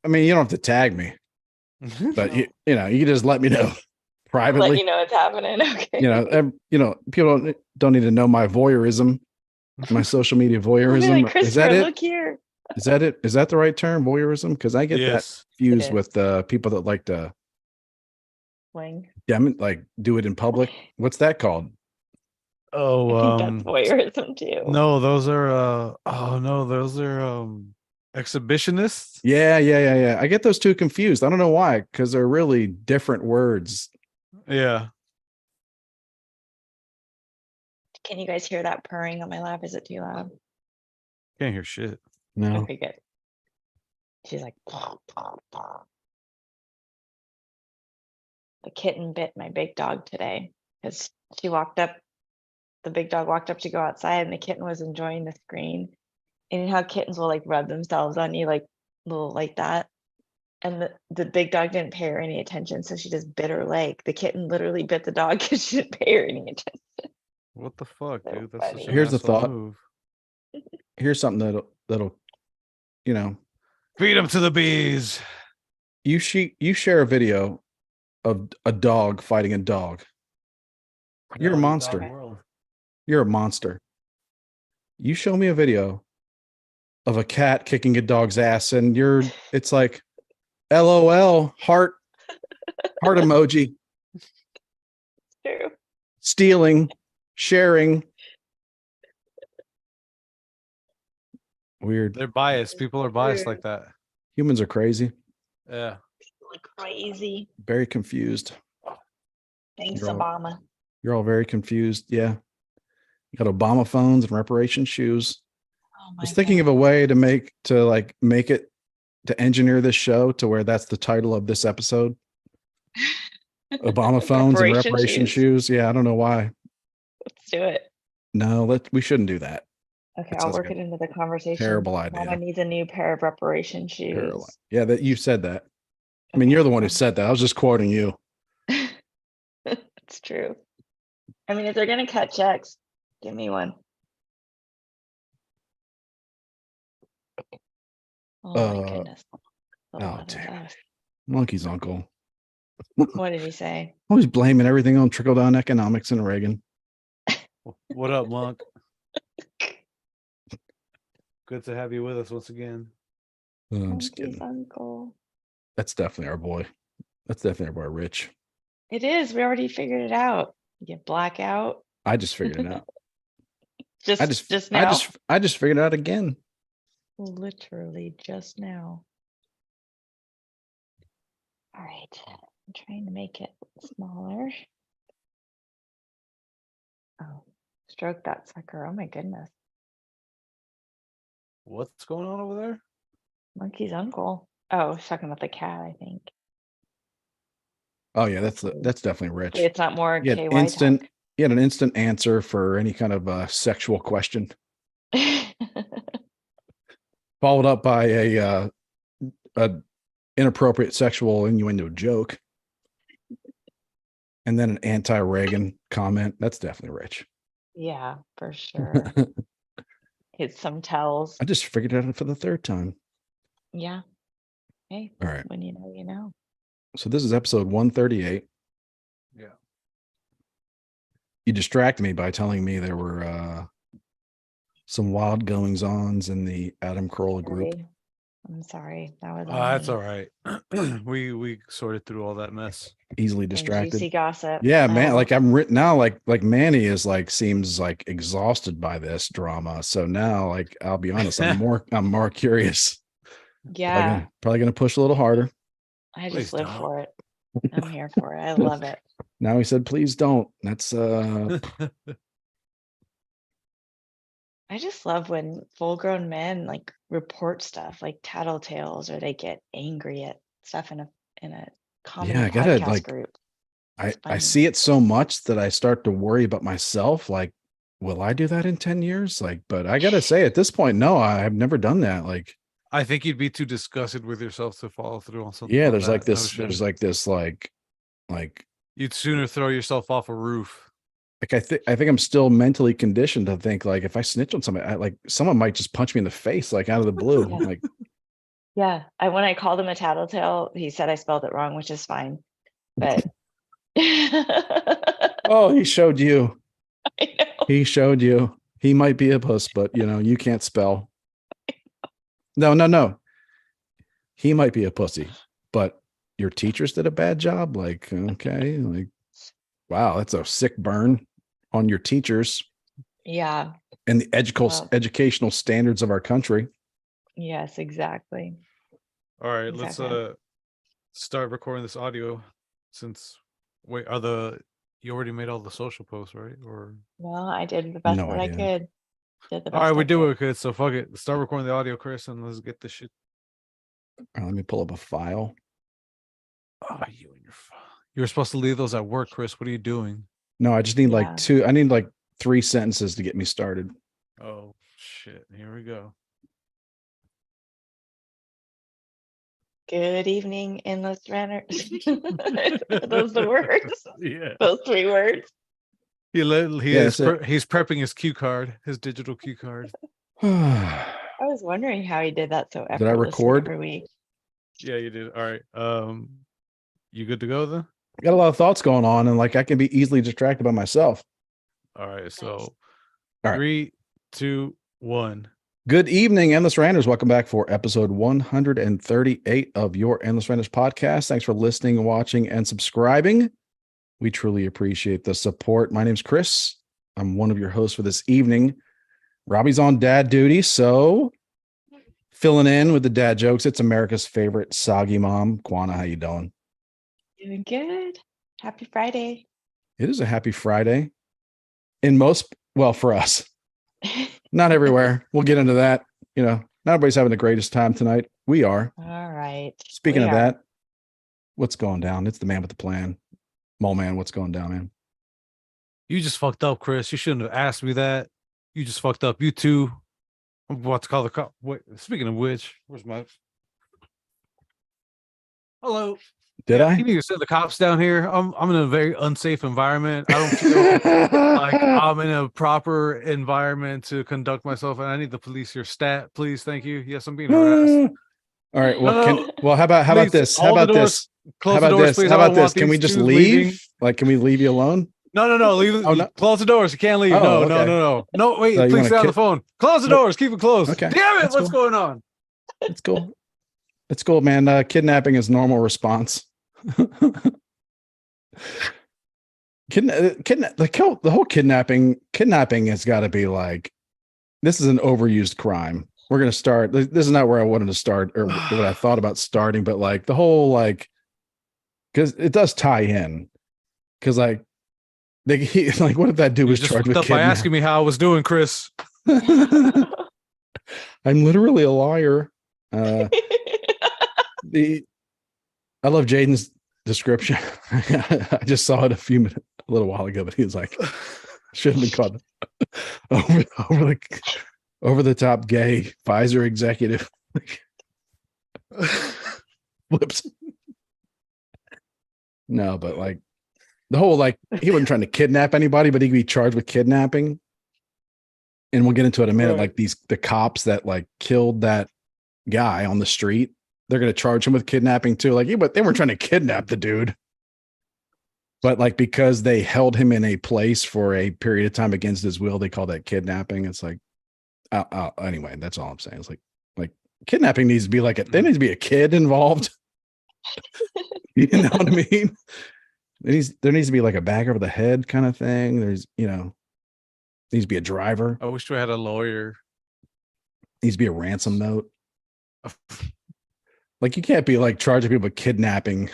I mean, you don't have to tag me, but you you can just let me know Let privately. you know what's happening. Okay. People don't need to know my voyeurism, my social media I'll be like, voyeurism. Is that Christopher, it? look here. Is that it? Is that the right term, voyeurism? Because I get that Yes. It confused is. with people that like to Wing. like do it in public. What's that called? I Oh, think that's voyeurism too. no, those are oh no, those are exhibitionists. Yeah. I get those two confused. I don't know why, because they're really different words. Yeah. Can you guys hear that purring on my lap? Is it too loud? Can't hear shit. No. Okay, good. She's like, "Paw, paw, paw." The kitten bit my big dog today because she walked up. The big dog walked up to go outside, and the kitten was enjoying the screen. And you know how kittens will like rub themselves on you, like little like that. And the big dog didn't pay her any attention, so she just bit her leg. The kitten literally bit the dog because she didn't pay her any attention. What the fuck, So dude? That's such an funny. Here's a asshole thought. move. Here's something that'll you know Feed them to the bees. you share a video of a dog fighting a dog. You're a monster. You're a monster. You show me a video of a cat kicking a dog's ass, and it's like, LOL, heart emoji, True. stealing, sharing. Weird. They're biased. People are biased like that. Humans are crazy. Yeah. Like crazy. Very confused. Thanks, You're all, Obama. you're all very confused. Yeah. You got Obama phones and reparation shoes. Oh I my was thinking of a goodness. way to make it to engineer this show to where that's the title of this episode. Obama phones and reparation shoes. Yeah, I don't know why. Let's do it. No, we shouldn't do that. Okay, That I'll sounds work like it into the conversation. terrible Mama idea. needs a new pair of reparation Terrible. shoes. Yeah, that you said that. I mean, you're the one who said that. I was just quoting you. It's true. I mean, if they're gonna cut checks, give me one. Oh my goodness. The Oh, love of damn. us. Monkey's uncle. What did he say? Always blaming everything on trickle down economics and Reagan. What up, Monk? Good to have you with us once again. I'm just Monkey's kidding. uncle. That's definitely our boy. That's definitely our boy, Rich. It is. We already figured it out. You get blackout. I just figured it out. just now. I just figured it out again. Literally just now. All right. I'm trying to make it smaller. Oh, stroke that sucker. Oh my goodness. What's going on over there? Monkey's uncle. Oh, he's talking about the cat, I think. Oh yeah, that's definitely Rich. It's not more He had KY instant. talk. He had an instant answer for any kind of sexual question, followed up by a inappropriate sexual innuendo joke, and then an anti-Reagan comment. That's definitely Rich. Yeah, for sure. Hit some tells. I just figured it out for the third time. Yeah. Hey, All right. when you know, you know. So this is episode 138. Yeah. You distracted me by telling me there were some wild goings-ons in the Adam Carolla group. I'm sorry. That was That's all right. we sorted through all that mess. Easily and distracted. juicy gossip. Yeah, man. Like I'm written now. Like Manny is seems like exhausted by this drama. So now, like, I'll be honest, I'm more curious. Yeah. Probably gonna push a little harder. I just live for it. I'm here for it. I love it. Now he said, please don't. That's I just love when full-grown men like report stuff like tattletales, or they get angry at stuff in a comedy podcast group. I see it so much that I start to worry about myself. Like, will I do that in 10 years? Like, but I gotta say at this point, no, I've never done that. Like, I think you'd be too disgusted with yourself to follow through on something. Yeah, there's like this, like you'd sooner throw yourself off a roof. Like I think I'm still mentally conditioned to think like if I snitch on somebody, like someone might just punch me in the face like out of the blue. Like Yeah, when I called him a tattletale, he said I spelled it wrong, which is fine. But I Oh, he showed you. know. He showed you. He might be a puss, but you can't spell. No. He might be a pussy, but your teachers did a bad job. Like, okay, like, wow, that's a sick burn on your teachers Yeah. and the Well, educational standards of our country. yes, exactly. All right, Exactly. let's start recording this audio. Since wait, you already made all the social posts, right? Or Well, I did the best No that I idea. could. Did the all right, best we I do could. it, kid. So fuck it. Start recording the audio, Chris, and let's get this shit. All right, let me pull up a file. Oh, you and your phone. You're supposed to leave those at work, Chris. What are you doing? No, I just need Yeah. I need like 3 sentences to get me started. Oh shit! Here we go. Good evening, endless ranters. Are those the words? Yeah. Those 3 words. He's that's it. he's prepping his cue card, his digital cue card. Did I was wondering how he did that so I effortlessly record? every week. Yeah, you did. All right. You good to go then? I got a lot of thoughts going on, and like I can be easily distracted by myself. All right. So, Nice. All right. 3, 2, 1. Good evening, Endless Ranters. Welcome back for episode 138 of your Endless Ranters podcast. Thanks for listening, watching, and subscribing. We truly appreciate the support. My name's Chris. I'm one of your hosts for this evening. Robbie's on dad duty, so filling in with the dad jokes. It's America's favorite soggy mom. Kwana, how you doing? Doing good. Happy Friday. It is a happy Friday. For us. Not everywhere. We'll get into that. Not everybody's having the greatest time tonight. We are. All right. Speaking We of are. that, what's going down? It's the man with the plan. Mole man, what's going down, man? You just fucked up, Chris. You shouldn't have asked me that. You just fucked up. You too. I'm about to call the cop. Wait, speaking of which, where's my hello? Did You I? need to send the cops down here. I'm in a very unsafe environment. I don't feel like I'm in a proper environment to conduct myself, and I need the police here. Stat, please, thank you. Yes, I'm being harassed. All right. Well, No, how about please, this? How all the about doors, this? close How the about doors, this? please. How I don't about this? want Can we these just dudes leave? leaving. Like, can we leave you alone? No. Leave. Oh, no. Close the doors. You can't leave. Oh, No, okay. no. No, wait. So you Please wanna stay on the phone. Close the Nope. doors. Keep it closed. Okay, Damn it. that's What's cool. going on? It's cool. It's cool, man. Kidnapping is normal response. The whole kidnapping has got to be like, this is an overused crime. We're going to start. This is not where I wanted to start or what I thought about starting, but like the whole, like, because it does tie in. Because like, what if that dude You was just charged fucked with up by kidnapping? asking me how I was doing, Chris. I'm literally a liar. I love Jaden's description. I just saw it a little while ago, but he was like, shouldn't be called over the top gay Pfizer executive. Whoops. No, but like the whole, like, he wasn't trying to kidnap anybody, but he could be charged with kidnapping. And we'll get into it in a minute. Right. Like the cops that like killed that guy on the street, they're going to charge him with kidnapping too. Like, but they weren't trying to kidnap the dude. But like, because they held him in a place for a period of time against his will, they call that kidnapping. It's like, anyway, that's all I'm saying. It's like kidnapping needs to be like there needs to be a kid involved. You know what I mean? There needs to be like a bag over the head kind of thing. There's, needs to be a driver. I wish we had a lawyer. Needs to be a ransom note. Like, you can't be like charging people with kidnapping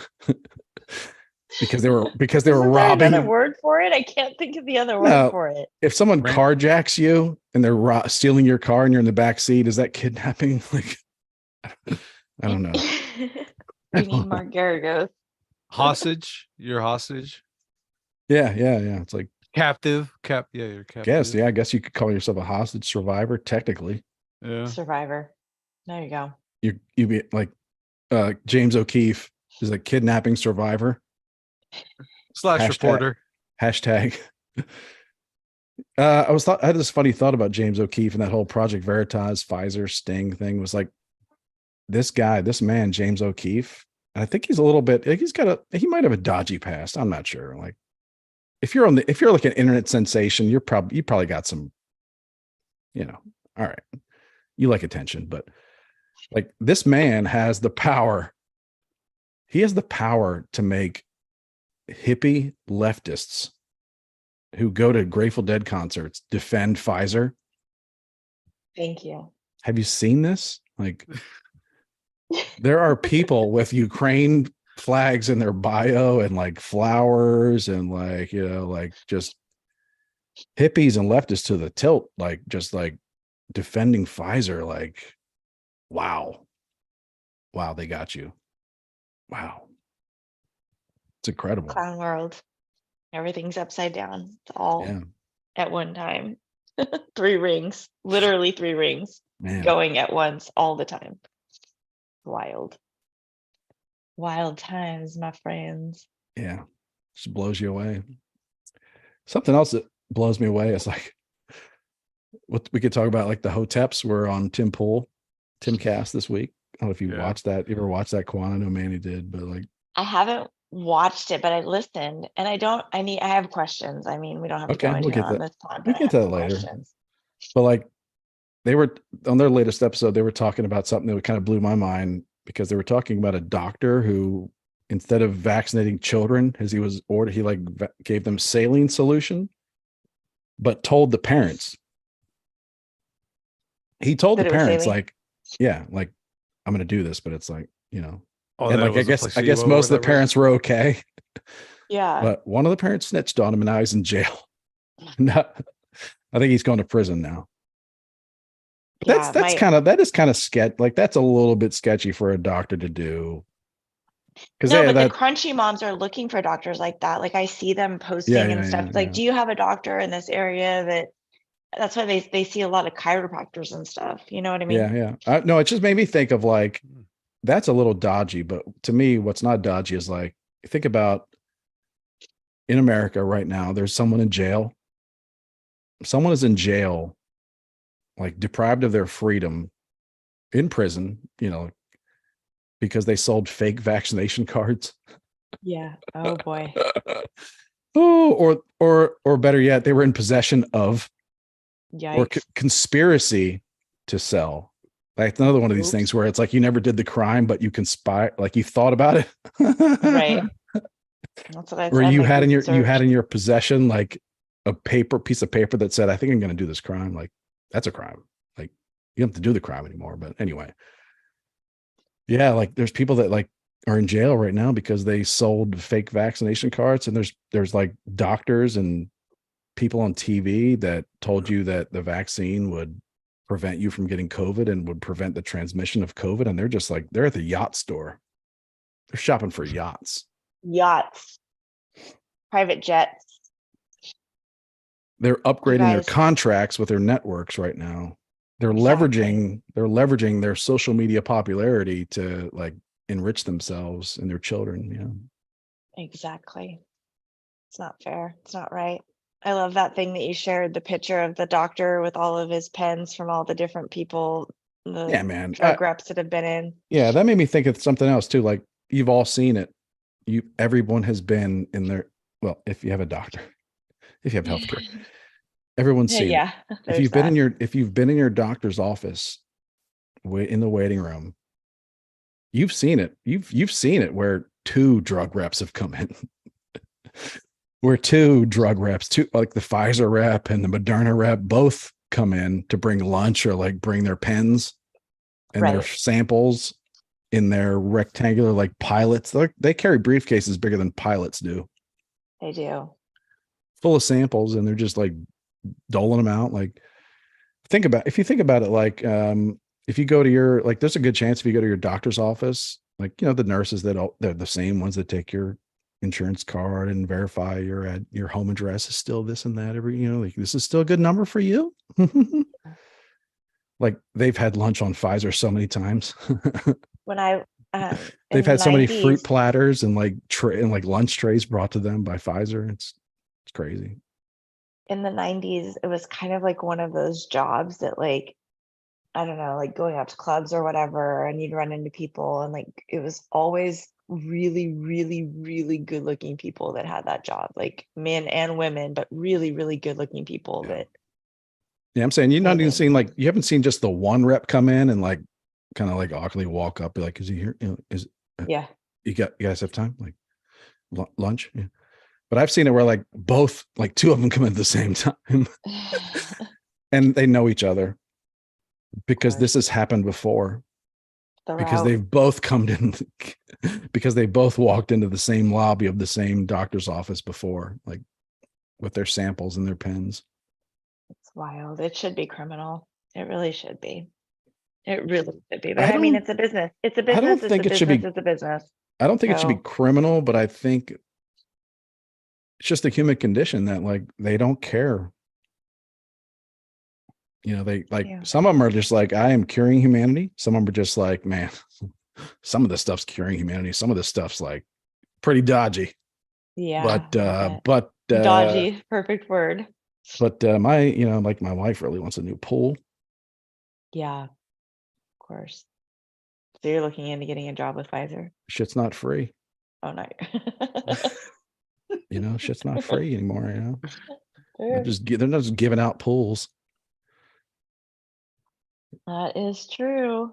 because they were Isn't robbing. there another word for it? I can't think of the other word for it. If someone carjacks you and they're stealing your car and you're in the back seat, is that kidnapping? Like, I don't know. We need more Garagos. Hostage. You're hostage. Yeah. It's like Captive. Yeah, you're captive. I guess you could call yourself a hostage survivor, technically. Yeah. Survivor. There you go. You be like James O'Keefe is a kidnapping survivor. / reporter. Hashtag. I had this funny thought about James O'Keefe and that whole Project Veritas Pfizer Sting thing. Was like, this man, James O'Keefe, and I think he's a little bit, he might have a dodgy past. I'm not sure. Like if you're like an internet sensation, you probably got some, all right. You like attention, but like this man has the power. He has the power to make hippie leftists who go to Grateful Dead concerts defend Pfizer. Thank you. Have you seen this? Like, there are people with Ukraine flags in their bio and like flowers and like, like just hippies and leftists to the tilt, like just like defending Pfizer. Like, wow, they got you. Wow, it's incredible. Clown world. Everything's upside down. It's all at one time. 3 rings, literally 3 rings, Man. Going at once all the time. Wild times, my friends. Yeah, just blows you away. Something else that blows me away is like what we could talk about, like the Hoteps were on Tim Cast this week. I don't know if you watched that. You ever watched that, Quan? I know Manny did, but like I haven't watched it, but I listened, and I have questions. I mean, we don't have to go into it on this time. We'll get to that later. Questions. But like they were on their latest episode, they were talking about something that kind of blew my mind, because they were talking about a doctor who, instead of vaccinating children as he was ordered, he like gave them saline solution, but told the parents. He told the parents like, like I'm going to do this, but it's like, and like I guess most of the parents were okay. Yeah. But one of the parents snitched on him and now he's in jail. I think he's going to prison now. But that is kind of sketch. Like that's a little bit sketchy for a doctor to do. But the crunchy moms are looking for doctors like that. Like I see them posting and stuff. Like, do you have a doctor in this area? That's why they see a lot of chiropractors and stuff. You know what I mean? Yeah. No, it just made me think of like, that's a little dodgy. But to me, what's not dodgy is like, think about in America right now, there's someone in jail. Someone is in jail, like deprived of their freedom in prison, because they sold fake vaccination cards. Yeah. Oh boy. or better yet, they were in possession of or conspiracy to sell. Like another one of these things where it's like you never did the crime, but you conspire, like you thought about it. Right. That's what I said. Or you had in your possession like a piece of paper that said, I think I'm going to do this crime. Like that's a crime. Like you don't have to do the crime anymore. But anyway. Yeah, like there's people that like are in jail right now because they sold fake vaccination cards, and there's like doctors and people on TV that told you that the vaccine would prevent you from getting COVID and would prevent the transmission of COVID, and they're just like they're at the yacht store. They're shopping for yachts. Private jets. They're upgrading their contracts with their networks right now. They're leveraging their social media popularity to like enrich themselves and their children. Yeah. Exactly. It's not fair. It's not right. I love that thing that you shared, the picture of the doctor with all of his pens from all the different people, man. Drug reps that have been in. Yeah, that made me think of something else too. Like you've all seen it. Everyone has been in there. Well, if you have a doctor, if you have healthcare, everyone's seen it. If you've been in your doctor's office, in the waiting room, you've seen it. You've seen it where 2 drug reps have come in. Where 2 drug reps, like the Pfizer rep and the Moderna rep, both come in to bring lunch or like bring their pens and their samples in their rectangular like pilots. They carry briefcases bigger than pilots do. They do. Full of samples, and they're just like doling them out. Like if you think about it, like if you go to your, like there's a good chance if you go to your doctor's office, like the nurses they're the same ones that take your insurance card and verify your home address is still this and that, like this is still a good number for you. Like they've had lunch on Pfizer so many times. When they've had so many fruit platters and like lunch trays brought to them by Pfizer. It's crazy. In the 90s, it was kind of like one of those jobs that like I don't know, like going out to clubs or whatever, and you'd run into people, and like it was always really, really, really good looking people that had that job, like men and women, but really, really good looking people Yeah. that Yeah, I'm saying you're not came even in. seeing like you haven't seen just the one rep come in and like kind of like awkwardly walk up, be like, "Is he here? You know, is Yeah. you guys have time? Like lunch?" Yeah. But I've seen it where like both, like two of them come in at the same time, and they know each other because this has happened before. The Because route. they've both come in, because they both walked into the same lobby of the same doctor's office before, like with their samples and their pens. It's wild. It should be criminal. It really should be. It really should be. But I I mean, don't, it's a business. It's a I business. don't It's a think it should business. be. It's a business. I don't think it should be So criminal, but I think it's just a human condition that like they don't care. You know, they like yeah. some of them are just like, I am curing humanity. Some of them are just like, man, some of the stuff's curing humanity. Some of the stuff's like pretty dodgy. Yeah. But dodgy, perfect word. my, you know, like my wife really wants a new pool. Yeah, of course. So you're looking into getting a job with Pfizer? Shit's not free. Oh no. You know, shit's not free anymore. You know, Sure. they're not just giving out pools. That is true.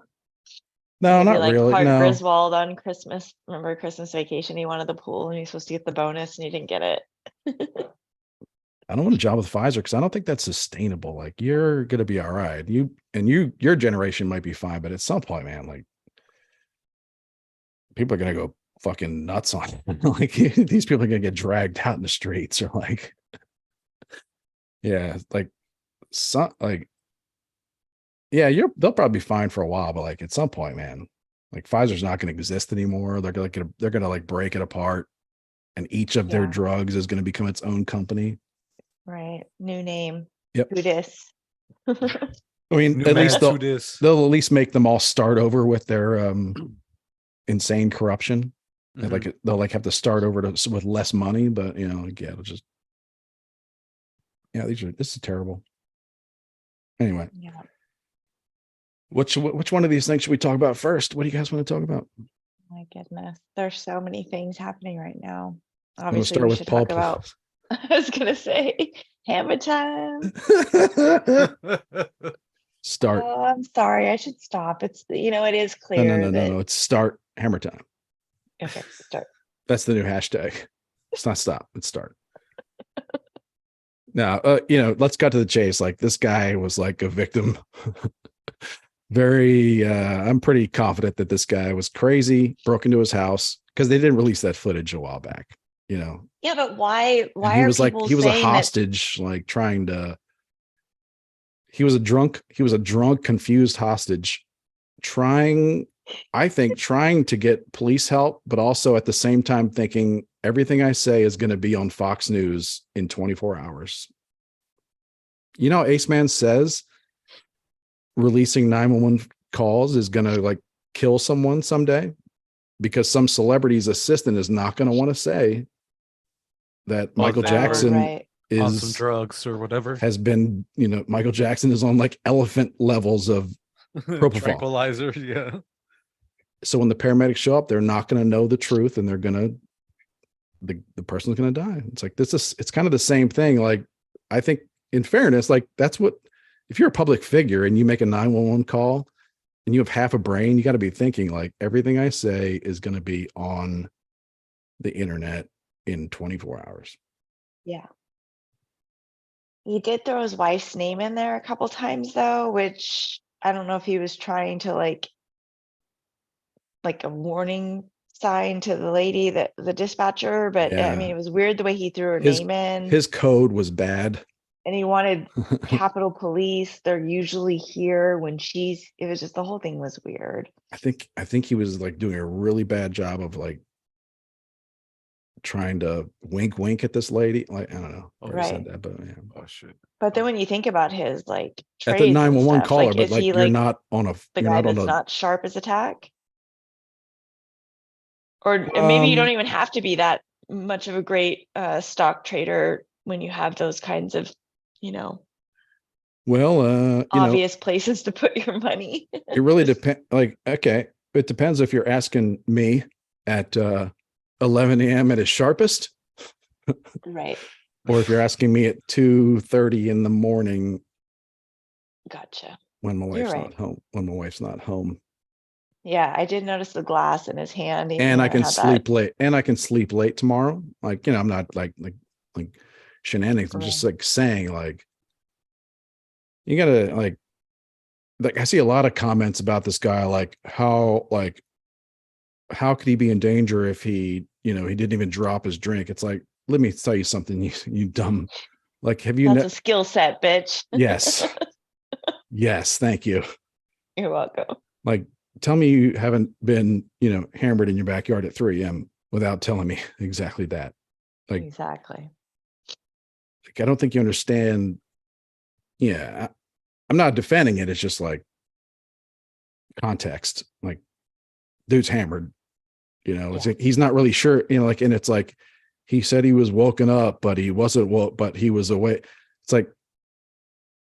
No, Maybe not like really. Clark No, Griswold on Christmas. Remember Christmas Vacation? He wanted the pool and he's supposed to get the bonus and he didn't get it. I don't want a job with Pfizer because I don't think that's sustainable. Like you're gonna be all right. Your generation might be fine, but at some point, man, like people are gonna go fucking nuts on it. Like these people are gonna get dragged out in the streets or like, yeah, like some like, yeah, they'll probably be fine for a while, but like at some point, man, like Pfizer's not gonna exist anymore. They're gonna like break it apart, and each of their Yeah. drugs is gonna become its own company. Right. New name. Yep. Who dis? I mean, New at least mad to this. they'll at least make them all start over with their insane corruption. And like they'll like have to start over with less money, but you know, like, yeah, it'll just this is terrible. Anyway, Yeah. which one of these things should we talk about first? What do you guys want to talk about? My goodness. There's so many things happening right now. I'm gonna Obviously, start we with should Paul. talk about I was gonna say hammer time. Start. Oh, I'm sorry. I should stop. It's it is clear that No. It's start hammer time. okay, start. That's the new hashtag. It's not stop. It's start. Now, let's cut to the chase. Like this guy was like a victim. I'm pretty confident that this guy was crazy, broke into his house because they didn't release that footage a while back, you know. Yeah, but why And he are was like, people he was a saying that? hostage, like he was a drunk, confused hostage, trying to get police help, but also at the same time thinking everything I say is going to be on Fox News in 24 hours. You know, Ace Man says releasing 911 calls is going to like kill someone someday because some celebrity's assistant is not going to want to say that Michael Jackson right. on some drugs or whatever has been, Michael Jackson is on like elephant levels of propofol. Tranquilizer. Yeah. So when the paramedics show up, they're not going to know the truth and they're going to, the person's going to die. It's like, it's kind of the same thing. Like, I think in fairness, like that's what, if you're a public figure and you make a 911 call and you have half a brain, you got to be thinking like everything I say is going to be on the internet in 24 hours. Yeah. He did throw his wife's name in there a couple times though, which I don't know if he was trying to like a warning sign to the lady, that the dispatcher, but I mean, it was weird the way he threw her name in. His code was bad. And he wanted Capitol Police. They're usually here when it was just, the whole thing was weird. I think he was like doing a really bad job of like trying to wink at this lady. Like, I don't know. I already said that, but yeah. Oh shit. But then when you think about his like At trades the 911 caller, like, but is like he you're like not on a the you're guy not on that's a not sharp as attack? Or maybe you don't even have to be that much of a great stock trader when you have those kinds of, Well, obvious places to put your money. it really depends. Like, okay, it depends if you're asking me at 11 a.m. at its sharpest, Right. or if you're asking me at 2:30 in the morning Gotcha. when my wife's right. not home. When my wife's not home, Yeah, I did notice the glass in his hand. He and I kinda can had sleep late. And I can sleep late tomorrow. Like, I'm not like shenanigans. I'm just Right. like saying, like, you gotta like I see a lot of comments about this guy, like how could he be in danger if he he didn't even drop his drink. It's like, let me tell you something, you dumb, like, have you That's a skill set, bitch. yes, yes, thank you. You're welcome. Like, tell me you haven't been hammered in your backyard at 3 a.m. without telling me exactly that. Like, Exactly. I don't think you understand. Yeah, I'm not defending it. It's just like context. Like, dude's hammered. It's Yeah. like he's not really sure. And it's like he said he was woken up, but he wasn't woke, but he was awake. It's like,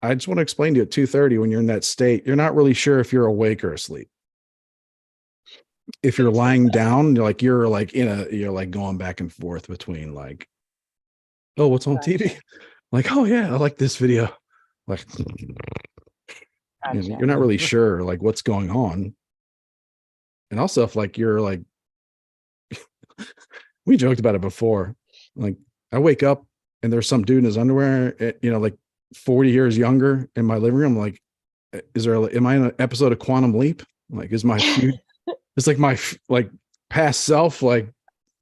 I just want to explain to you at 2:30 when you're in that state, you're not really sure if you're awake or asleep. If you're lying down, you're like going back and forth between like, oh, what's on TV? Gotcha. Like, oh yeah, I like this video. Like, Gotcha. you're not really sure like what's going on. And also, if like you're like, we joked about it before. Like, I wake up and there's some dude in his underwear, like 40 years younger in my living room. Like, am I in an episode of Quantum Leap? Like, is my it's like my like past self, like,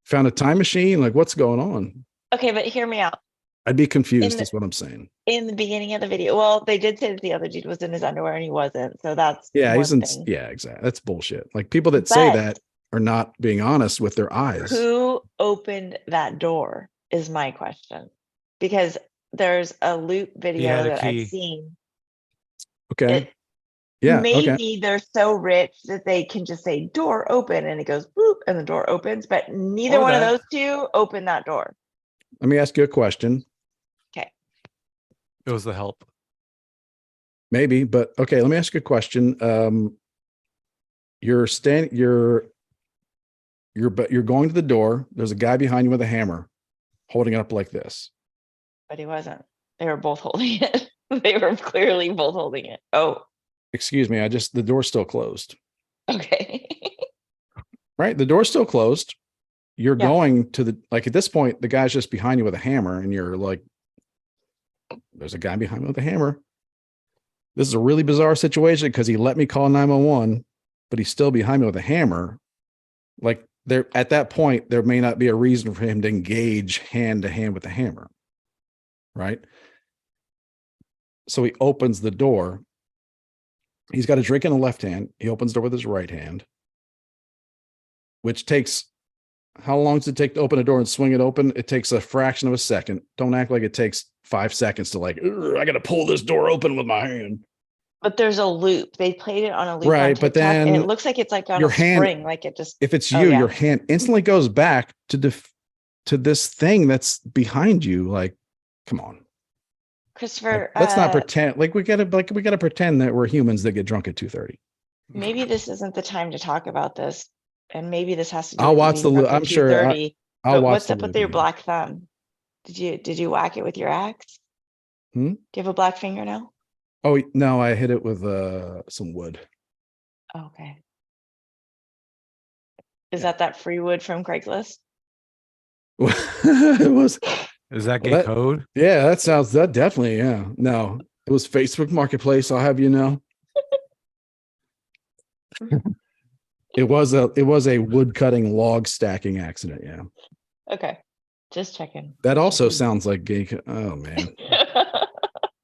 found a time machine? Like, what's going on? Okay, but hear me out. I'd be confused. That's what I'm saying. In the beginning of the video, well, they did say that the other dude was in his underwear and he wasn't. So that's He's in. thing. Yeah, exactly. That's bullshit. Like, people that say that are not being honest with their eyes. Who opened that door is my question, because there's a loop video that I've seen. Okay. Yeah. Maybe they're so rich that they can just say door open and it goes boop and the door opens, but neither one of those two opened that door. Let me ask you a question. Okay. It was the help. Maybe, but okay, let me ask you a question. You're going to the door. There's a guy behind you with a hammer holding it up like this. But he wasn't. They were both holding it. They were clearly both holding it. Oh. Excuse me, the door's still closed. Okay. Right? The door's still closed. You're going to at this point, the guy's just behind you with a hammer, and you're like, there's a guy behind me with a hammer. This is a really bizarre situation because he let me call 911, but he's still behind me with a hammer. Like, there, at that point, there may not be a reason for him to engage hand to hand with the hammer. Right? So he opens the door. He's got a drink in the left hand. He opens the door with his right hand, which takes, how long does it take to open a door and swing it open? It takes a fraction of a second. Don't act like it takes 5 seconds to like, I got to pull this door open with my hand. But there's a loop. They played it on a loop. Right. On TikTok, but then and it looks like it's like on your a hand, spring, like it just, if it's you, your hand instantly goes back to this thing that's behind you. Like, come on. Christopher, let's not pretend we gotta pretend that we're humans that get drunk at 2:30. Maybe this isn't the time to talk about this, and maybe this has to do. I'll with watch the loop. I'm sure. I'll watch. What's up with your black thumb? Did you whack it with your axe? Do you have a black fingernail? Oh no, I hit it with some wood. Okay. Is that free wood from Craigslist? It was. Is that gay code? Yeah, that definitely. Yeah, no, it was Facebook Marketplace. I'll have you know. It was a wood cutting log stacking accident. Yeah. Okay, just checking. That also sounds like gay. Oh man.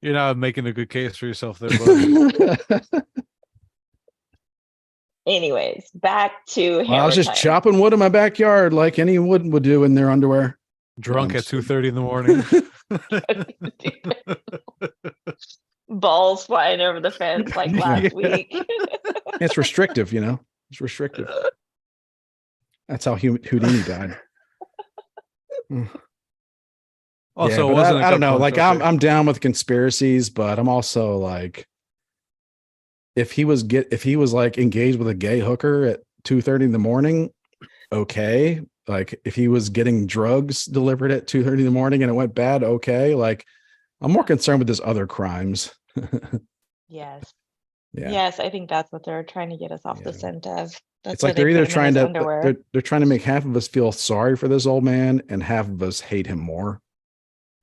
You're not making a good case for yourself there, buddy. Anyways, back to I was just chopping wood in my backyard like any wood would do in their underwear. Drunk at 2:30 in the morning. Balls flying over the fence like last week. It's restrictive, It's restrictive. That's how Houdini died. Also, but it wasn't a I don't gut know. punch, Like okay. I'm down with conspiracies, but I'm also like, if he was like engaged with a gay hooker at 2:30 in the morning, okay. Like if he was getting drugs delivered at 2:30 in the morning and it went bad, okay. Like I'm more concerned with his other crimes. Yes. Yeah. Yes, I think that's what they're trying to get us off the Yeah. scent of. That's It's why like they they're put either him in trying his to underwear. they're trying to make half of us feel sorry for this old man and half of us hate him more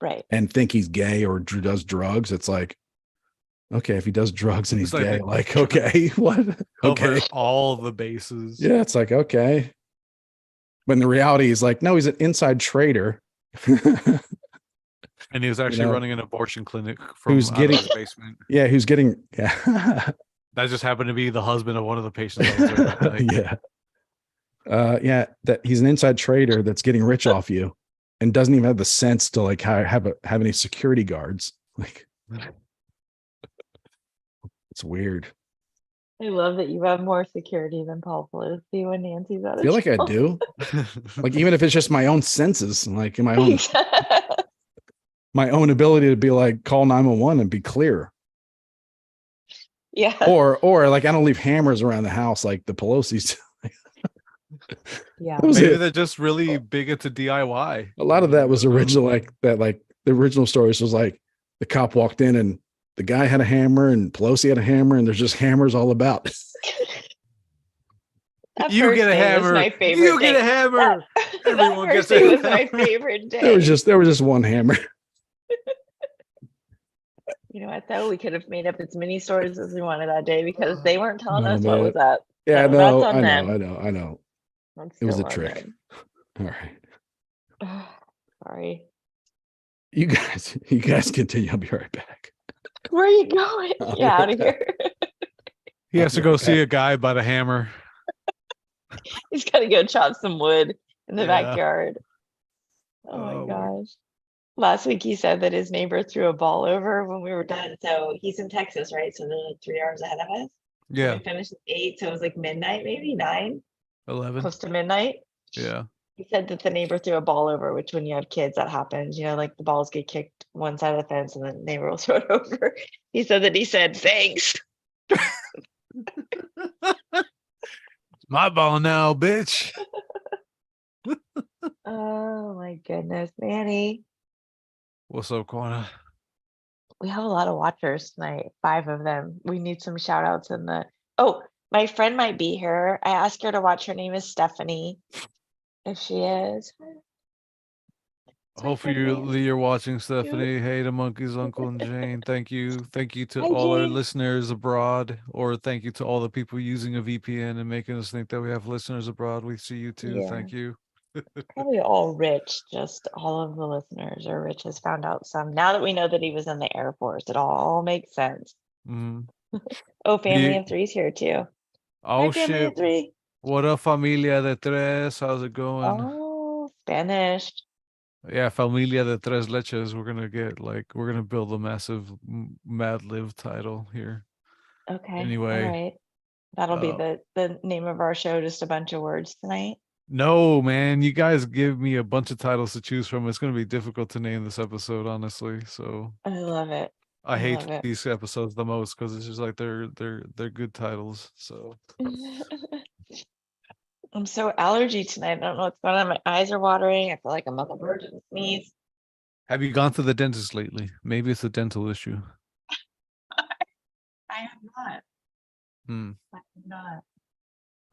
Right. and think he's gay or does drugs. It's like, okay, if he does drugs and he's It's like gay, they like, try to okay, what? Cover Okay. all the bases. Yeah, it's like, okay. When the reality is like, no, he's an inside trader. And he was actually know, running an abortion clinic who's from out of getting his basement. yeah, who's getting yeah. That just happened to be the husband of one of the patients that was there that night. Yeah. Yeah, that he's an inside trader that's getting rich off you and doesn't even have the sense to like have any security guards. Like it's weird. I love that you have more security than Paul Pelosi when Nancy's out I of feel like I jail. do. Like even if it's just my own senses, like my own ability to be like call 911 and be clear. Yeah. Or like I don't leave hammers around the house like the Pelosi's. Yeah. Maybe they're just really big into DIY. A lot of that was original, like that, like the original stories was like the cop walked in and the guy had a hammer and Pelosi had a hammer and there's just hammers all about. That You first get a day was hammer. my favorite You day. get a hammer. That Everyone first gets a day was my hammer. favorite day. There was just one hammer. You know what though? We could have made up as many stories as we wanted that day because they weren't telling Oh, us what man. was up. Yeah, So that's on them. I know. That's It was a still on trick. them. All right. Sorry. You guys continue. I'll be right back. Where are you going? I'll be Yeah, right out of here. He I'll has be to go right see back. a guy by the hammer. He's got to go chop some wood in the Yeah. backyard. Oh my Oh, gosh. Last week he said that his neighbor threw a ball over when we were done. So he's in Texas, right? So they're like 3 hours ahead of us. Yeah. We finished at 8, so it was like midnight, maybe 9, 11. close to midnight. Yeah. He said that the neighbor threw a ball over, which when you have kids, that happens. You know, like the balls get kicked one side of the fence and the neighbor will throw it over. He said, thanks. My ball now, bitch. Oh my goodness, Manny. What's up, Quana? We have a lot of watchers tonight, 5 of them. We need some shout outs in the. Oh, my friend might be here. I asked her to watch. Her name is Stephanie. If she is. Hopefully you're watching, Stephanie. Hey, the monkeys, Uncle and Jane. Thank you. Thank you to Hi, all our Jane. listeners abroad, or thank you to all the people using a VPN and making us think that we have listeners abroad. We see you too. Yeah. Thank you. Probably all rich. Just all of the listeners are rich. Has found out some. Now that we know that he was in the Air Force, it all makes sense. Mm. Oh, family of 3's here too. Oh Hi, family shit. of 3. What up, familia de tres? How's it going? Oh, Spanish. Yeah, familia de tres leches. We're gonna build a massive Mad Live title here. Okay. Anyway, All right. That'll be the name of our show. Just a bunch of words tonight. No, man, you guys give me a bunch of titles to choose from. It's going to be difficult to name this episode, honestly. So I love it. I hate love it. these episodes the most because it's just like they're good titles. So I'm so allergy tonight. I don't know what's going on. My eyes are watering. I feel like I'm on the verge of a sneeze. have you gone to the dentist lately? Maybe it's a dental issue. I have not. I have not.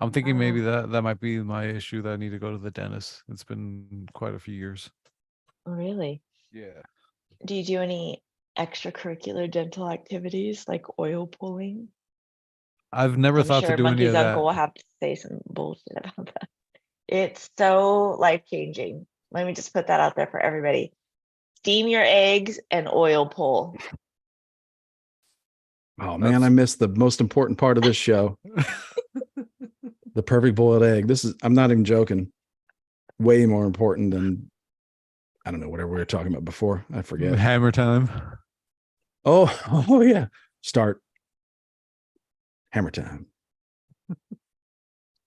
I'm thinking maybe that might be my issue that I need to go to the dentist. It's been quite a few years. Really? Yeah. Do you do any extracurricular dental activities like oil pulling? I've never I'm thought to sure do any Monkey's of that. uncle will have to say some bullshit about that. It's so life-changing. Let me just put that out there for everybody. Steam your eggs and oil pull. Oh man, I missed the most important part of this show. The perfect boiled egg. I'm not even joking. Way more important than, I don't know, whatever we were talking about before. I forget. Hammer time. Oh yeah. Start. Hammer time.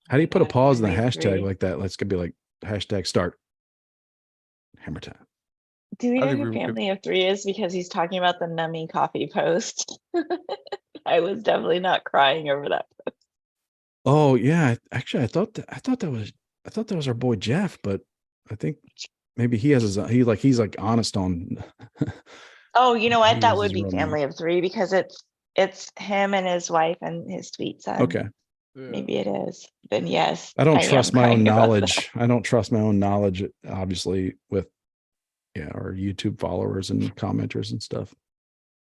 How do you put a pause in the hashtag like that? Let's be like hashtag start. Hammer time. Do we I know think who we could- Family of Three is? Because he's talking about the nummy coffee post. I was definitely not crying over that. Oh yeah, actually, I thought that was our boy Jeff, but I think maybe he has he's like honest on. Oh, you know what? He That uses would be real name. Family of Three because it's him and his wife and his sweet son. Okay, Maybe it is. Then yes, I don't am trust my own crying about that. knowledge. I don't trust my own knowledge, obviously, with our YouTube followers and commenters and stuff.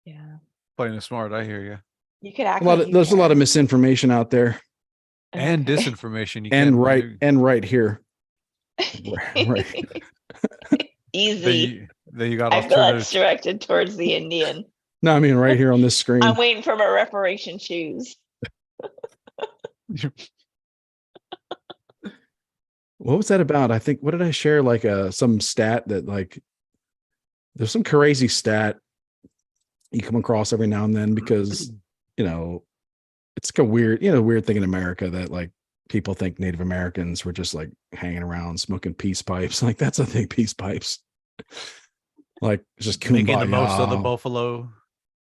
Yeah, playing it smart. I hear you. you could act like you There's a lot of care. misinformation out there, And Okay. disinformation. You and can't right here. Right. Easy. Then you got I feel that's alternatives. directed towards the Indian. No, I mean right here on this screen. I'm waiting for my reparation shoes. What was that about? I think, what did I share? Like some stat that like there's some crazy stat you come across every now and then because it's like a weird thing in America that like people think Native Americans were just like hanging around smoking peace pipes. Like that's a thing, peace pipes. Like just Making the most of the kumbaya. buffalo.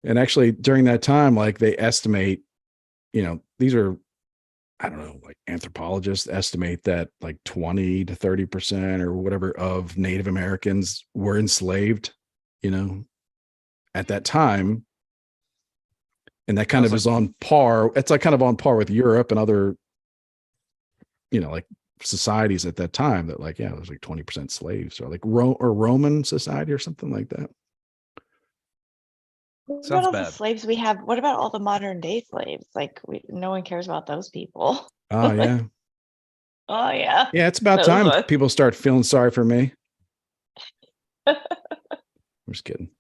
And actually during that time, like they estimate, these are, I don't know, like anthropologists estimate that like 20 to 30% or whatever of Native Americans were enslaved, at that time. And that kind of is on par. It's like kind of on par with Europe and other, like societies at that time that like, yeah, it was like 20% slaves or like Roman society or something like that. What Sounds about all the bad. slaves we have? What about all the modern day slaves? Like no one cares about those people. Oh, yeah. Oh yeah. Yeah, it's about Those time ones. people start feeling sorry for me. I'm just kidding.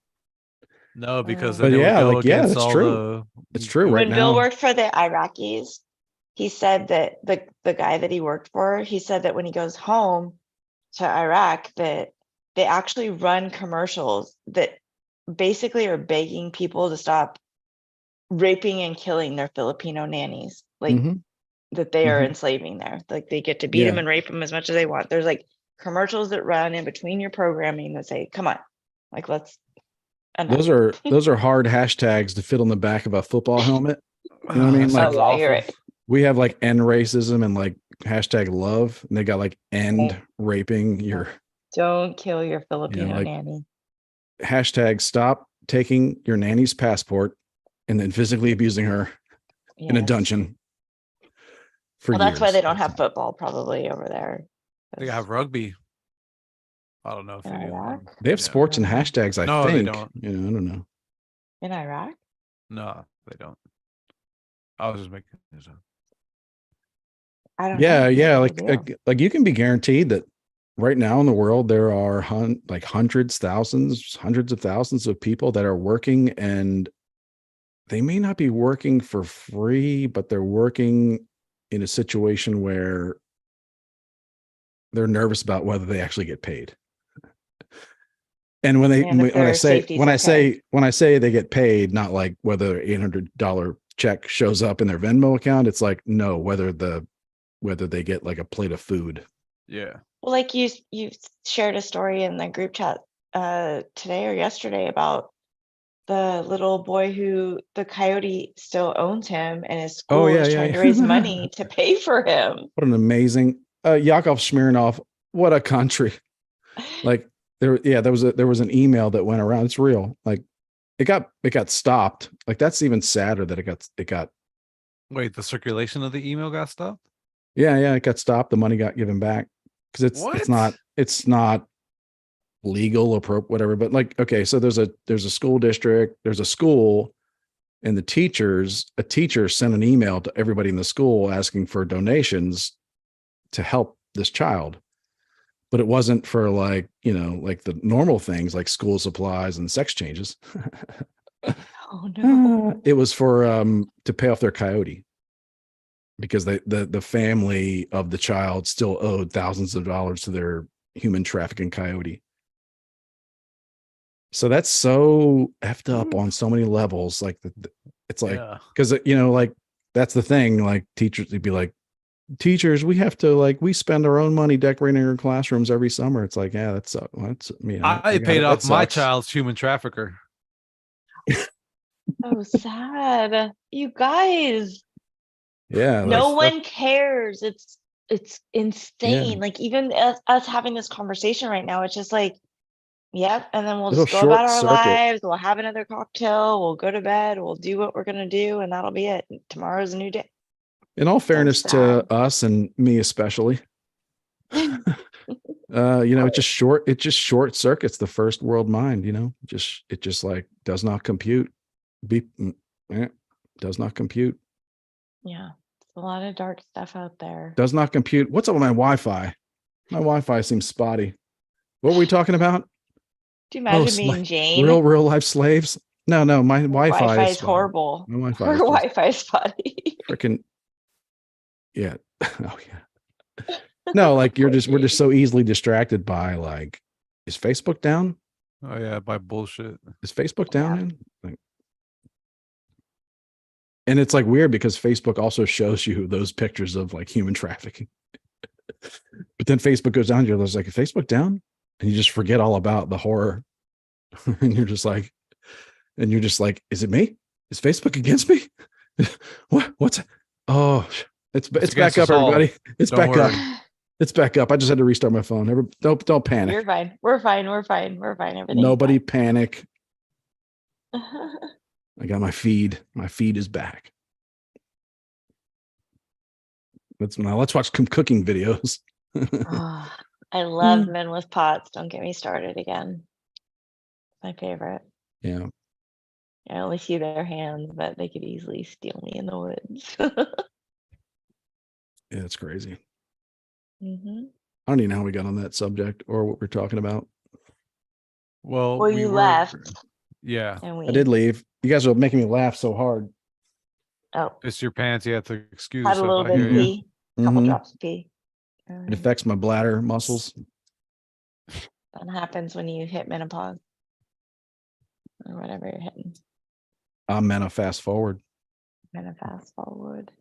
No, because But then it would yeah, go like, yeah, against that's all true. It's true right When Bill now. worked for the Iraqis, he said that the guy that he worked for, he said that when he goes home to Iraq, that they actually run commercials that basically are begging people to stop raping and killing their Filipino nannies, like Mhm. that they are Mhm. enslaving there. Like they get to beat them Yeah. and rape them as much as they want. There's like commercials that run in between your programming that say, "Come on, like let's." Those are hard hashtags to fit on the back of a football helmet. You know what I mean? That Like sounds yeah, you're awful. right. we have like end racism and like hashtag love, and they got like end raping your, Don't kill your Filipino like nanny. hashtag stop taking your nanny's passport and then physically abusing her in a Yes. dungeon for Well, years. that's why they don't have football probably over there. They have rugby. I don't know if In they Iraq? They have sports and hashtags, I No, think. they don't. I don't know. In Iraq? No, they don't. I was just making this up. I don't Yeah, know. yeah. Maybe they do. Like you can be guaranteed that right now in the world there are hundreds, thousands, hundreds of thousands of people that are working, and they may not be working for free, but they're working in a situation where they're nervous about whether they actually get paid. And when I say they get paid, not like whether $800 check shows up in their Venmo account, it's like no, whether they get like a plate of food. Yeah. Well, like you shared a story in the group chat today or yesterday about the little boy who the coyote still owns him, and his school is trying to raise money to pay for him. What an amazing Yakov Smirnov. What a country. Like there was an email that went around. It's real. Like it got stopped. Like that's even sadder that it got. Wait, the circulation of the email got stopped? Yeah, it got stopped. The money got given back because it's not legal or whatever. But like, okay, so there's a school district, there's a school, and a teacher sent an email to everybody in the school asking for donations to help this child. But it wasn't for like the normal things like school supplies and sex changes. Oh no. It was for to pay off their coyote because the family of the child still owed thousands of dollars to their human trafficking coyote. So that's so effed up on so many levels. Like it's like, because like that's the thing. Like teachers, they'd be like, teachers, we have to like, we spend our own money decorating our classrooms every summer. It's like, yeah, that's I paid off my child's human trafficker. So sad. You guys, Yeah. no like, one cares. It's insane. Like even us having this conversation right now, it's just like, yep. And then we'll It'll just go about short our circuit. lives. We'll have another cocktail. We'll go to bed. We'll do what we're gonna do, and that'll be it. Tomorrow's a new day. In all fairness to sad. us and me especially, it just short circuits the first world mind, it just like does not compute. Does not compute. Yeah, it's a lot of dark stuff out there. Does not compute. What's up with my Wi-Fi? My Wi-Fi seems spotty. What were we talking about? Do you imagine being Jane? Real life slaves? No, my Wi-Fi is horrible. My Wi-Fi Her is Wi-Fi is spotty. freaking. Yeah. Oh yeah. No, like we're just so easily distracted by like, is Facebook down? Oh yeah, by bullshit. Is Facebook down, man? Like, and it's like weird because Facebook also shows you those pictures of like human trafficking. But then Facebook goes down, you're like, is Facebook down? And you just forget all about the horror. And you're just like, is it me? Is Facebook against me? What's oh, it's back up, everybody. It's Don't back worry. up. It's back up. I just had to restart my phone. Don't panic. You're fine. We're fine. Everything's Nobody panic. fine. I got my feed. My feed is back. Let's watch some cooking videos. Oh, I love men with pots. Don't get me started again. My favorite. Yeah. I only see their hands, but they could easily steal me in the woods. Yeah, it's crazy. Mm-hmm. I don't even know how we got on that subject or what we're talking about. Well, you left. Yeah. And I did leave. You guys are making me laugh so hard. Oh, It's your pants. You have to excuse had a little yourself. I bit hear of you. pee. Couple Mhm. drops of pee. It affects my bladder muscles. That happens when you hit menopause or whatever you're hitting. I'm meant to fast forward. Fast forward.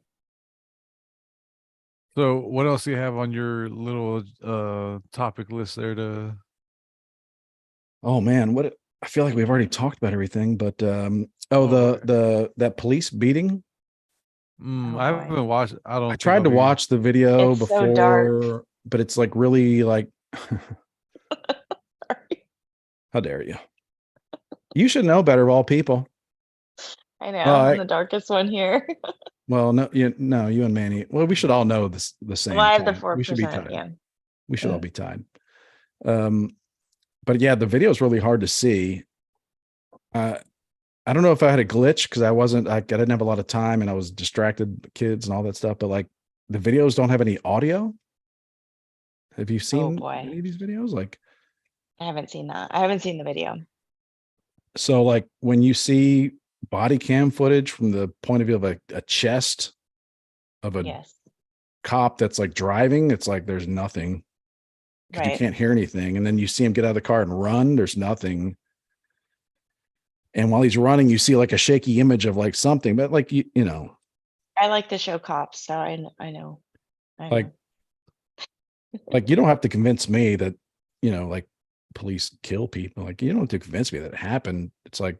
So what else do you have on your little topic list there to Oh man, I feel like we've already talked about everything, but that police beating. Oh, I boy. haven't watched. I tried to watch the video It's before, so dark. but it's like really like Sorry. how dare you? You should know better of all people. I know. I'm the darkest one here. Well, no, you and Manny. Well, we should all know the same. Well, I have the point. We should be tied. 4%. Yeah. We should all be tied. But yeah, the video is really hard to see. I don't know if I had a glitch because I didn't have a lot of time and I was distracted, with kids and all that stuff. But like the videos don't have any audio. Have you seen any of these videos? Like, I haven't seen that. I haven't seen the video. So like when you see body cam footage from the point of view of a chest of a cop that's like driving, it's like there's nothing. Right. You can't hear anything. And then you see him get out of the car and run, there's nothing. And while he's running, you see like a shaky image of like something, but like, you know. I like to show cops, so I know. Like you don't have to convince me that, like police kill people. Like you don't have to convince me that it happened. It's like,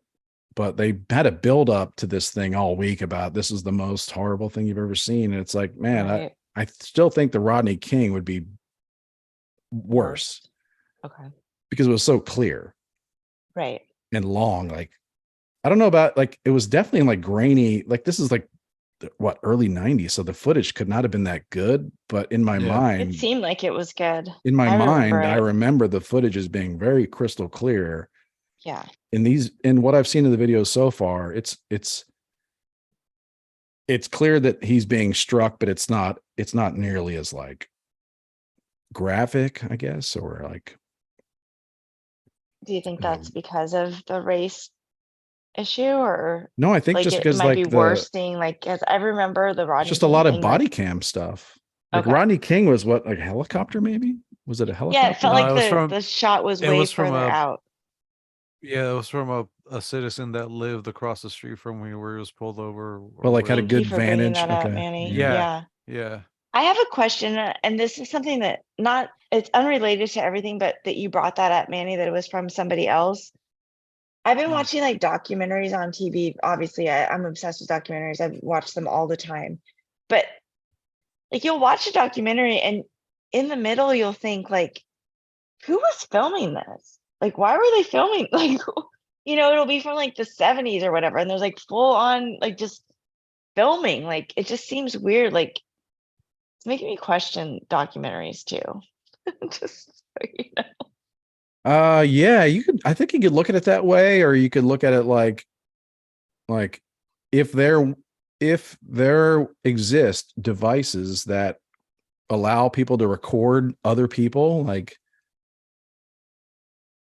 but they had a build up to this thing all week about this is the most horrible thing you've ever seen. And it's like, man, I still think the Rodney King would be worse. Okay. Because it was so clear. Right. And long. Like, I don't know about like, it was definitely like grainy. Like this is like what, early 90s. So the footage could not have been that good, but in my mind, it seemed like it was good. In my mind, I remember the footage as being very crystal clear. Yeah. In what I've seen in the videos so far, it's clear that he's being struck, but it's not nearly as like graphic, I guess, or like. Do you think that's because of the race issue, or no? I think like just because it might be worse seeing like, as I remember the Rodney. Just a lot of body cam stuff. Like Rodney King was what, like a helicopter? Maybe was it a helicopter? Yeah, it felt like the shot was way further out. Yeah, it was from a citizen that lived across the street from where he was pulled over. But like had a good vantage. Okay. Yeah. I have a question, and this is something that it's unrelated to everything, but that you brought that up, Manny, that it was from somebody else. I've been watching like documentaries on TV. Obviously, I'm obsessed with documentaries. I've watched them all the time. But like you'll watch a documentary and in the middle you'll think like, who was filming this? Like, why were they filming? Like, it'll be from like the 70s or whatever. And there's like full on like just filming. Like it just seems weird. Like it's making me question documentaries too. Just so you know. Yeah, I think you could look at it that way, or you could look at it like if there exist devices that allow people to record other people, like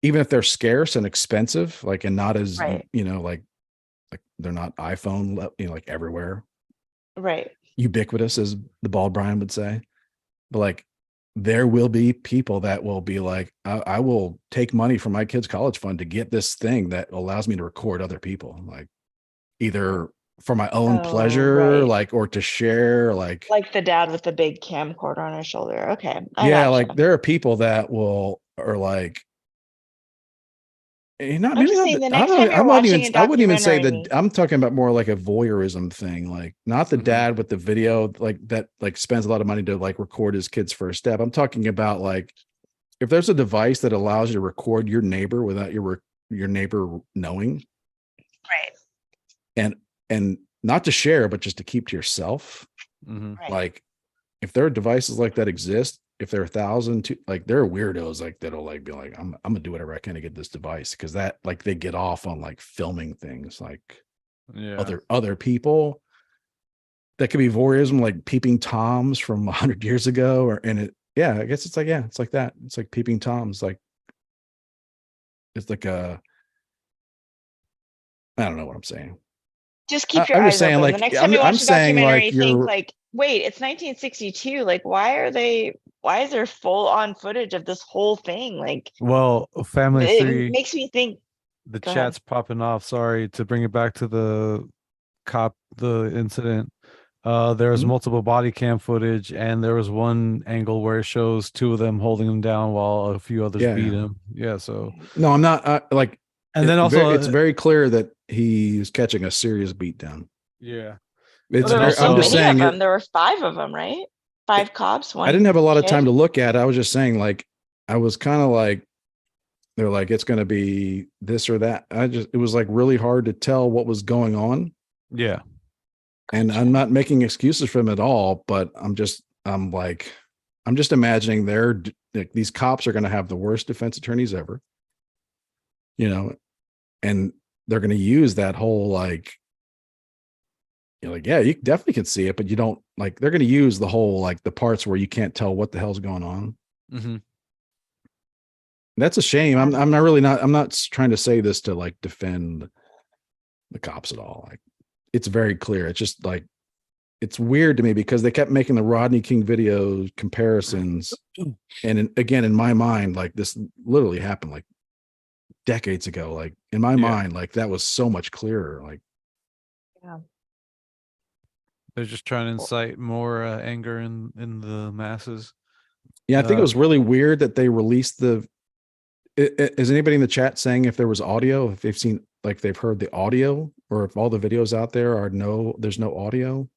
even if they're scarce and expensive, like and not as Right. like they're not iPhone, like everywhere, Right. ubiquitous, as the bald Brian would say. But like there will be people that will be like, I will take money from my kid's college fund to get this thing that allows me to record other people, like either for my own pleasure, right. like, or to share, like the dad with the big camcorder on his shoulder. Okay. yeah, gotcha. like there are people that are like, not I'm maybe just not. saying the I next don't. time you're I'm not even. watching a I wouldn't even say that. documentary. I'm talking about more like a voyeurism thing, like not the dad with the video, like that, like spends a lot of money to like record his kid's first step. I'm talking about like if there's a device that allows you to record your neighbor without your neighbor knowing, Right. and not to share, but just to keep to yourself. Right. Like if there are devices like that exist, if there are 1,000, like there are weirdos like that'll like be like, I'm gonna do whatever I can to get this device, because that like they get off on like filming things like other people. That could be voyeurism, like peeping toms from 100 years ago, I guess it's like, yeah, it's like that. It's like peeping toms, like it's like I don't know what I'm saying. Just keep your I'm eyes just saying, open. like The next time you I'm watch a saying, documentary, like think like, wait, it's 1962. Like, why is there full on footage of this whole thing? Like, Well, Family it 3, makes me think. the Go chat's ahead. popping off. Sorry to bring it back to the incident. There was Mhm. multiple body cam footage, and there was one angle where it shows two of them holding him down while a few others beat him. Yeah, so no, I'm not like. and then also it's very clear that he's catching a serious beatdown. yeah. It's Well, there were so also- I'm just many saying of them. There were 5 of them, right? 5 cops. I didn't have a lot of time kid. to look at it. I was just saying, like, I was kind of like, they're like, it's going to be this or that. It was like really hard to tell what was going on. Yeah. And I'm not making excuses for them at all, but I'm just imagining these cops are going to have the worst defense attorneys ever, and they're going to use that whole, like, yeah, you definitely can see it, but you don't, like, they're going to use the whole, like the parts where you can't tell what the hell's going on. Mm-hmm. That's a shame. I'm not trying to say this to like defend the cops at all. Like, it's very clear. It's just like, it's weird to me because they kept making the Rodney King video comparisons. And again, in my mind, like this literally happened like decades ago. Like in my mind, like that was so much clearer. Like, Yeah. They're just trying to incite more anger in the masses. Yeah, I think it was really weird that they released is anybody in the chat saying if there was audio, if they've seen, like they've heard the audio, or if all the videos out there there's no audio?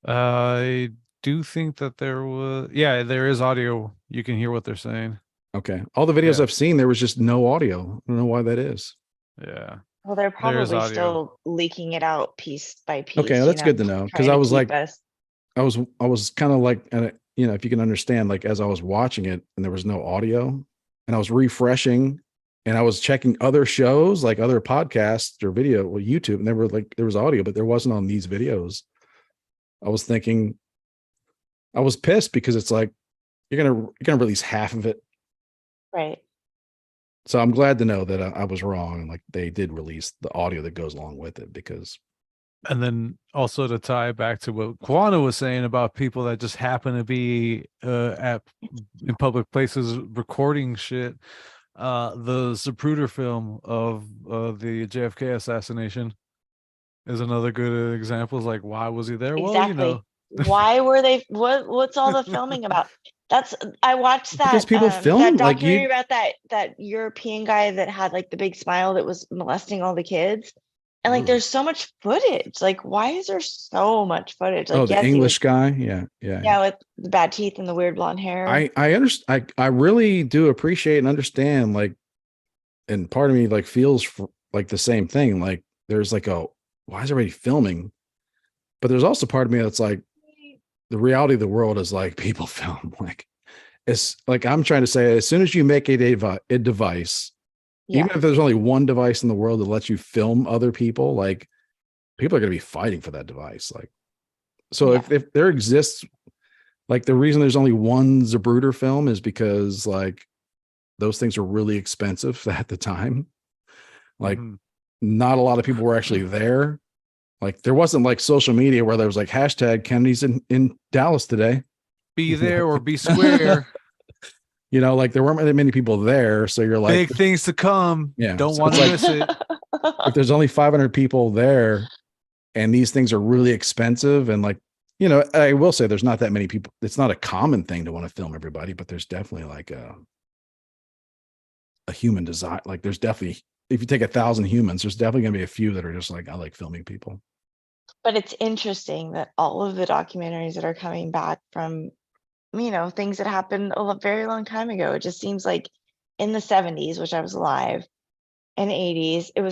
I do think that there is audio. You can hear what they're saying. Okay. All the videos I've seen, there was just no audio. I don't know why that is. Yeah. Well, they're probably still leaking it out piece by piece. Okay, that's good to know, because I was like, I was kind of like, if you can understand, like as I was watching it and there was no audio, and I was refreshing, and I was checking other shows, like other podcasts or video, YouTube, and there was audio, but there wasn't on these videos. I was thinking, I was pissed because it's like you're gonna release half of it, right? So I'm glad to know that I was wrong, and like they did release the audio that goes along with it, because. And then also to tie back to what Kwana was saying about people that just happen to be in public places recording shit. The Zapruder film of the JFK assassination is another good example. Is like, why was he there? Exactly. Well, Why were they? What's all the filming about? I watched Because that people film, that like, documentary about that European guy that had like the big smile that was molesting all the kids. And like Ooh. there's so much footage. Like, why is there so much footage? Oh, Like, the yes, he was, English guy. Yeah. with the bad teeth and the weird blonde hair. I understand. I really do appreciate and understand, like, and part of me like feels like the same thing. Like, there's like why is everybody filming? But there's also part of me that's like, the reality of the world is like people film. Like, it's like I'm trying to say, as soon as you make a device, Yeah. even if there's only one device in the world that lets you film other people, like, people are going to be fighting for that device. Like, so Yeah. if there exists, like, the reason there's only one Zapruder film is because, like, those things are really expensive at the time. Like, Mhm. not a lot of people were actually there. Like, there wasn't like social media where there was like hashtag Kennedy's in Dallas today. Be there or be square. You know, like, there weren't that many people there. So you're like, Big things to come. yeah, Don't so want it's to like, miss it. if there's only 500 people there and these things are really expensive, and, like, you know, I will say there's not that many people. It's not a common thing to want to film everybody, but there's definitely like a human desire. Like, there's definitely, if you take 1,000 humans, there's definitely going to be a few that are just like, I like filming people. But it's interesting that all of the documentaries that are coming back from, things that happened very long time ago, it just seems like in the 70s, which I was alive, and 80s, it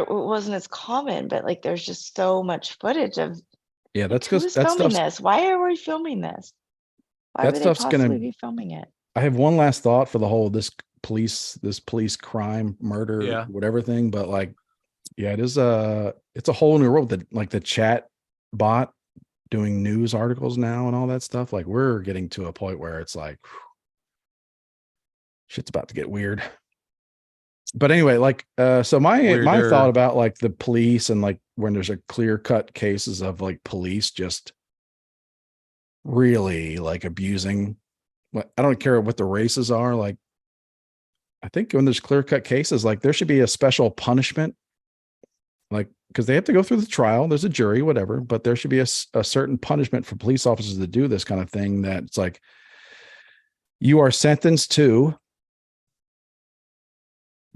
wasn't as common, but like there's just so much footage of, Yeah, that's who because is filming this? Why are we filming this? Why that would they stuff's possibly gonna. be filming it? I have one last thought for the whole this police crime, murder, Yeah. whatever thing, but, like, yeah, it's a whole new world. That, like, the chat bot doing news articles now and all that stuff. Like, we're getting to a point where it's like, whew, shit's about to get weird. But anyway, like, so my Weirder. thought about, like, the police, and, like, when there's a clear cut cases of, like, police just really, like, abusing. I don't care what the races are. Like, I think when there's clear cut cases, like, there should be a special punishment, like, because they have to go through the trial. There's a jury, whatever, but there should be a certain punishment for police officers to do this kind of thing. That it's like, you are sentenced to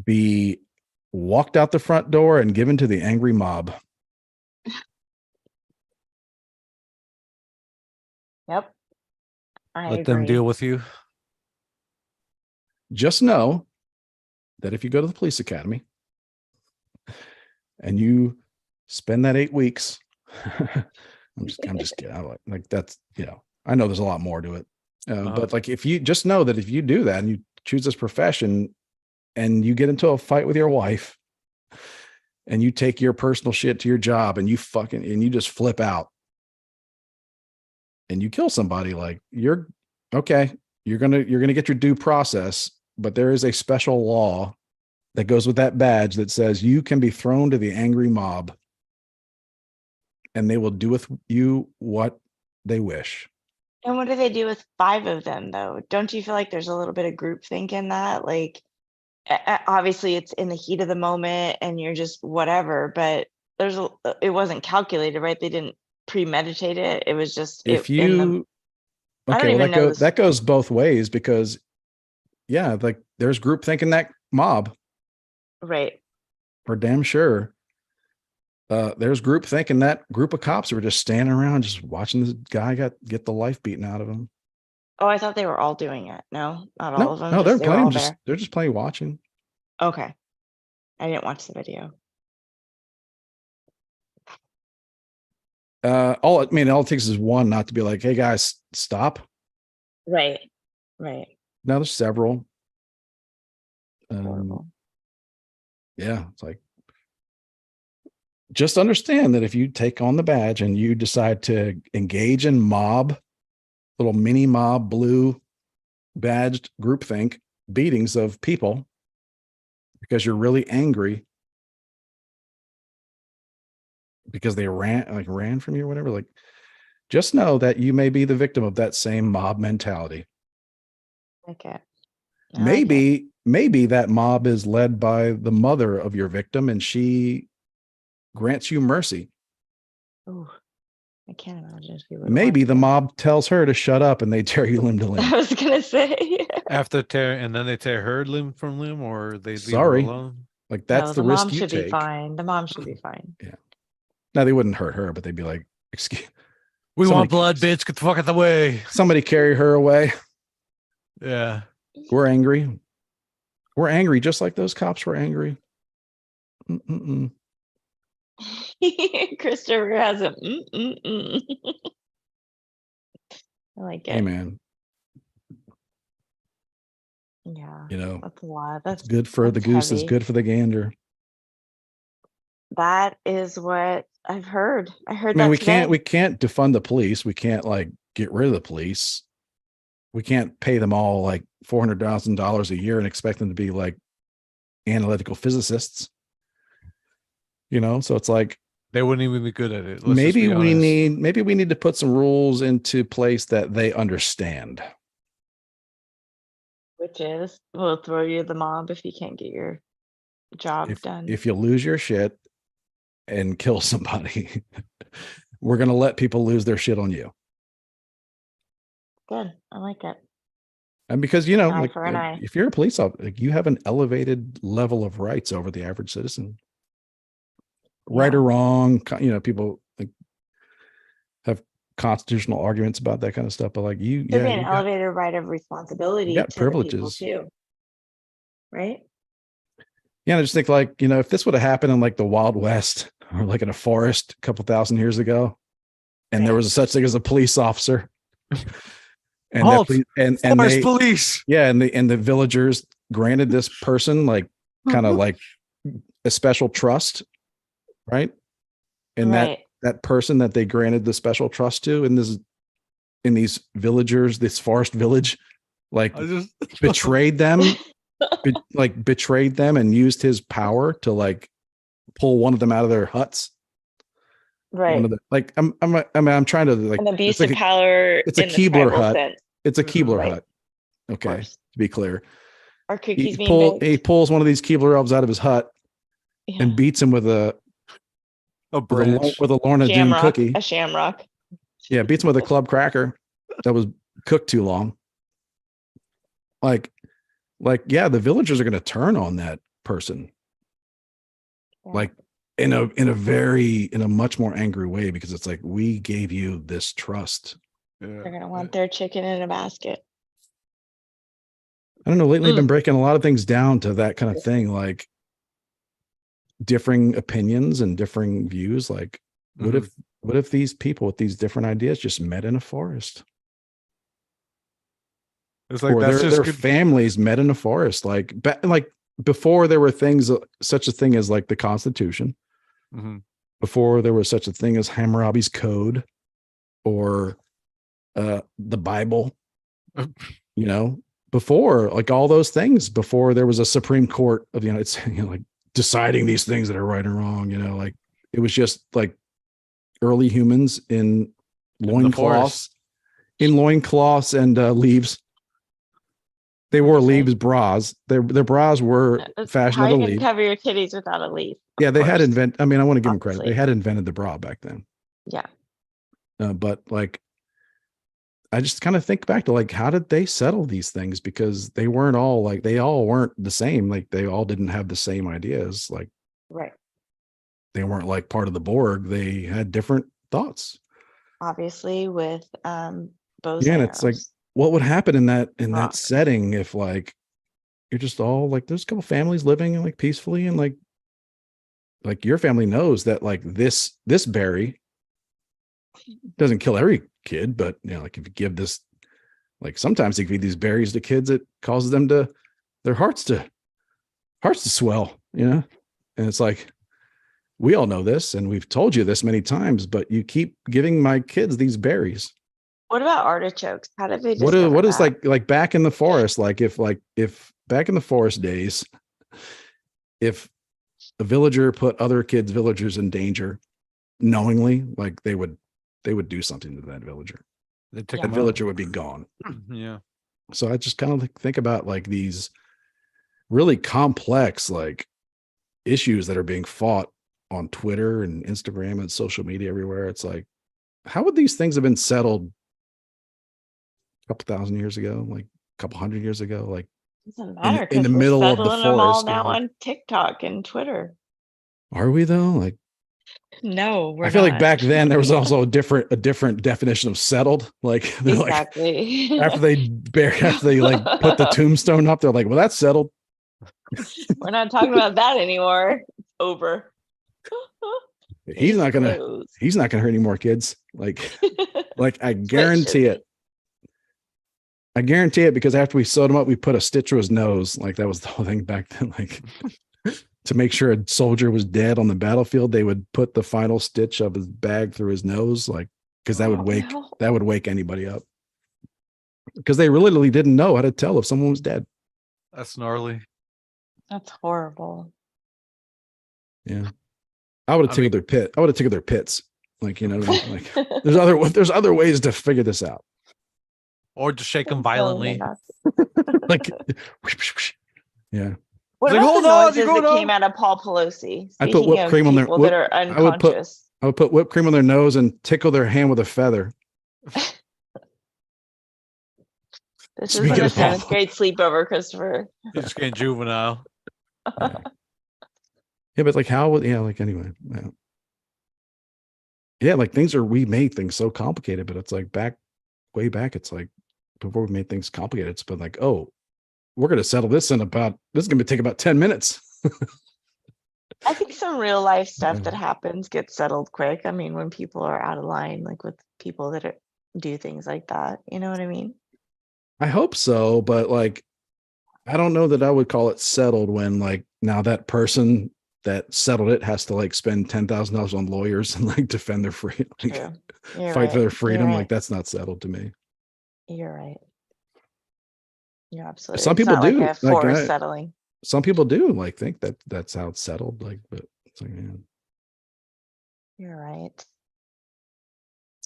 be walked out the front door and given to the angry mob. Yep. I Let agree. them deal with you. Just know that if you go to the police academy and you spend that 8 weeks, I'm just kidding. Like, that's, I know there's a lot more to it. But, like, if you just know that if you do that and you choose this profession and you get into a fight with your wife and you take your personal shit to your job and you just flip out and you kill somebody, like, you're okay. You're going to get your due process, but there is a special law that goes with that badge that says you can be thrown to the angry mob and they will do with you what they wish. And what do they do with 5 of them though? Don't you feel like there's a little bit of groupthink in that? Like, obviously it's in the heat of the moment and you're just whatever, but it wasn't calculated, right? They didn't premeditate it. It was just If in the. you I don't okay, well, even know this. that goes both ways, because, yeah, like, there's groupthink in that mob Right. for damn sure. There's groupthink in that group of cops who were just standing around just watching this guy get the life beaten out of him. Oh, I thought they were all doing it. No, not all of them. No, They were all there. they're just plenty watching. Okay. I didn't watch the video. All it takes is one not to be like, hey guys, stop. Right. Right. Now there's several. Horrible. Yeah, it's like, just understand that if you take on the badge and you decide to engage in little mini mob, blue badged groupthink beatings of people because you're really angry because they ran from you or whatever, like, just know that you may be the victim of that same mob mentality. Okay. Maybe that mob is led by the mother of your victim and she grants you mercy. Ooh. I can't imagine if he would. Maybe want the to. mob tells her to shut up and they tear you limb to limb. I was gonna say. After tear, and then they tear her limb from limb, or they leave her Sorry. alone. Like that's No, the the risk mom you should be take. fine. The mom should be fine. Now they wouldn't hurt her, but they'd be like, "Excuse, We Somebody want blood, cares. bitch. Get the fuck out the way. somebody carry her away." Yeah. We're angry. We're angry, just like those cops were angry. Mm-mm-mm. Christopher has a. I like it. Hey man, Yeah, you know that's a lot. it's That's good for the that's goose is heavy. good for the gander. That is what I've heard. I I heard mean, that we today. can't defund the police. We can't like get rid of the police. We can't pay them all like $400,000 a year and expect them to be like analytical physicists. You know, so it's like They wouldn't even be good at it. Let's maybe just be honest. maybe we need to put some rules into place that they understand. Which is, we'll throw you the mob if you can't get your job done. If you lose your shit and kill somebody, we're gonna let people lose their shit on you. Good, I like it. And because you know, Eye like for an eye. if you're a police officer, like, you have an elevated level of rights over the average citizen. Right Yeah. or wrong, you know, people like have constitutional arguments about that kind of stuff, but like Should be an elevated right of responsibility got to the people privileges. too. Right? Yeah, I just think like, you know, if this would have happened in like the Wild West or like in a forest a couple thousand years ago, and there Right. was a such thing as a police officer, and Halt! and Forest they, police. yeah, and the villagers granted this person like kind of like a special trust, right? And Right. that person that they granted the special trust to in these villagers, this forest village, like I just betrayed them, betrayed them and used his power to like pull one of them out of their huts. Right. One of the like I'm trying to like An abuse it's of like power. it's a in the Keebler tribal hut. sense, It's a Keebler Right. hut. Okay, course. to be clear. Are cookies He being baked? pulls one of these Keebler elves out of his hut Yeah. and beats him with a branch. with a Lorna Doone Shamrock. cookie. A shamrock. Yeah, beats him with a club cracker that was cooked too long. Like yeah, the villagers are going to turn on that person. Yeah. Like in a much more angry way, because it's like, we gave you this trust. They're gonna want their chicken in a basket. I don't know, lately I've been breaking a lot of things down to that kind of thing, like differing opinions and differing views. Like what if these people with these different ideas just met in a forest? It's like Or that's their just families met in a forest, like before there were things, such a thing as like the Constitution, before there was such a thing as Hammurabi's Code or the Bible, you know, before like all those things, before there was a Supreme Court of the United States, you know, like deciding these things that are right and wrong, you know, like it was just like early humans in loincloths and leaves. They wore leaves bras. Their bras were fashioned How out are of you gonna leaves. cover your titties without a leaf? Yeah, they had invented. I mean, I want to give them credit. Obviously. They had invented the bra back then. Yeah. But like, I just kind of think back to like, how did they settle these things? Because they all weren't the same. Like they all didn't have the same ideas. Like, Right. they weren't like part of the Borg. They had different thoughts. Obviously with bows Yeah, and and it's like, arrows. what would happen in that Rock. setting if like you're just all like, there's a couple families living like peacefully, and like your family knows that like this berry doesn't kill every kid, but you know, like if you give this, like sometimes they feed these berries to kids, it causes them to their hearts to swell, you know. And it's like, we all know this and we've told you this many times, but you keep giving my kids these berries. What about artichokes? How did they What discover is that? like back in the forest, like if back in the forest days, if a villager put other villagers in danger knowingly, like they would do something to that villager. That villager would be gone. Yeah. So I just kind of think about like these really complex like issues that are being fought on Twitter and Instagram and social media everywhere. It's like, how would these things have been settled a couple thousand years ago, like a couple hundred years ago, like Doesn't in matter in the because we're middle of the settling them all forest? now Like, on TikTok and Twitter. are we though? Like, No, we're I feel like not. back then there was also a different definition of settled. Like, they're Exactly. like after they like put the tombstone up, they're like, well, that's settled. We're not talking about that anymore. It's over. He's not gonna Closed. hurt any more kids. Like I That's what it should guarantee be. it. I guarantee it, because after we sewed him up, we put a stitch to his nose. Like, that was the whole thing back then. Like, to make sure a soldier was dead on the battlefield, they would put the final stitch of his bag through his nose, like, because that would wake anybody up. Because they literally didn't know how to tell if someone was dead. That's gnarly. That's horrible. Yeah, I would have tickled their pit. I would have tickled their pits. Like, you know what I mean? Like, there's other ways to figure this out. Or just shake them violently. Like, yeah. What Like, about hold the on, noises you're that going came out of Paul Pelosi? I put whipped cream on their that are unconscious. I would put whipped cream on their nose and tickle their hand with a feather. This Speaking isn't a of Paul. 7th grade sleepover, Christopher. You're just getting juvenile. Yeah, but like, how would, like, anyway. Yeah, like, we made things so complicated, but it's like way back, it's like, before we made things complicated, it's been like, oh, we're going to settle this this is going to take about 10 minutes. I think some real life stuff that happens gets settled quick. I mean, when people are out of line, like with people that do things like that, you know what I mean? I hope so, but like, I don't know that I would call it settled when, like, now that person that settled it has to like spend $10,000 on lawyers and like defend their freedom, like, fight for their freedom. Like, that's not settled to me. You're right. You're absolutely. Some people do like a forced settling. Some people do like think that that's how it's settled. Like, but it's like, man. You're right.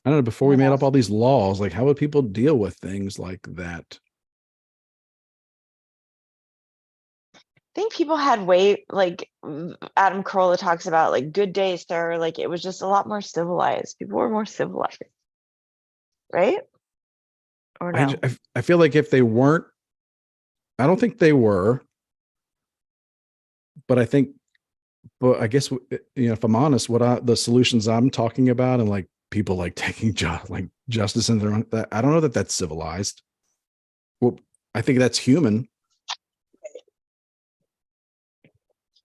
I don't know. Before we made up all these laws, like, how would people deal with things like that? I think people had like Adam Carolla talks about, like, good day, sir. Like, it was just a lot more civilized. People were more civilized, right? Or no? I feel like if they weren't, I don't think they were, but I guess, if I'm honest, the solutions I'm talking about, and like people like taking justice in their own, I don't know that that's civilized. Well, I think that's human.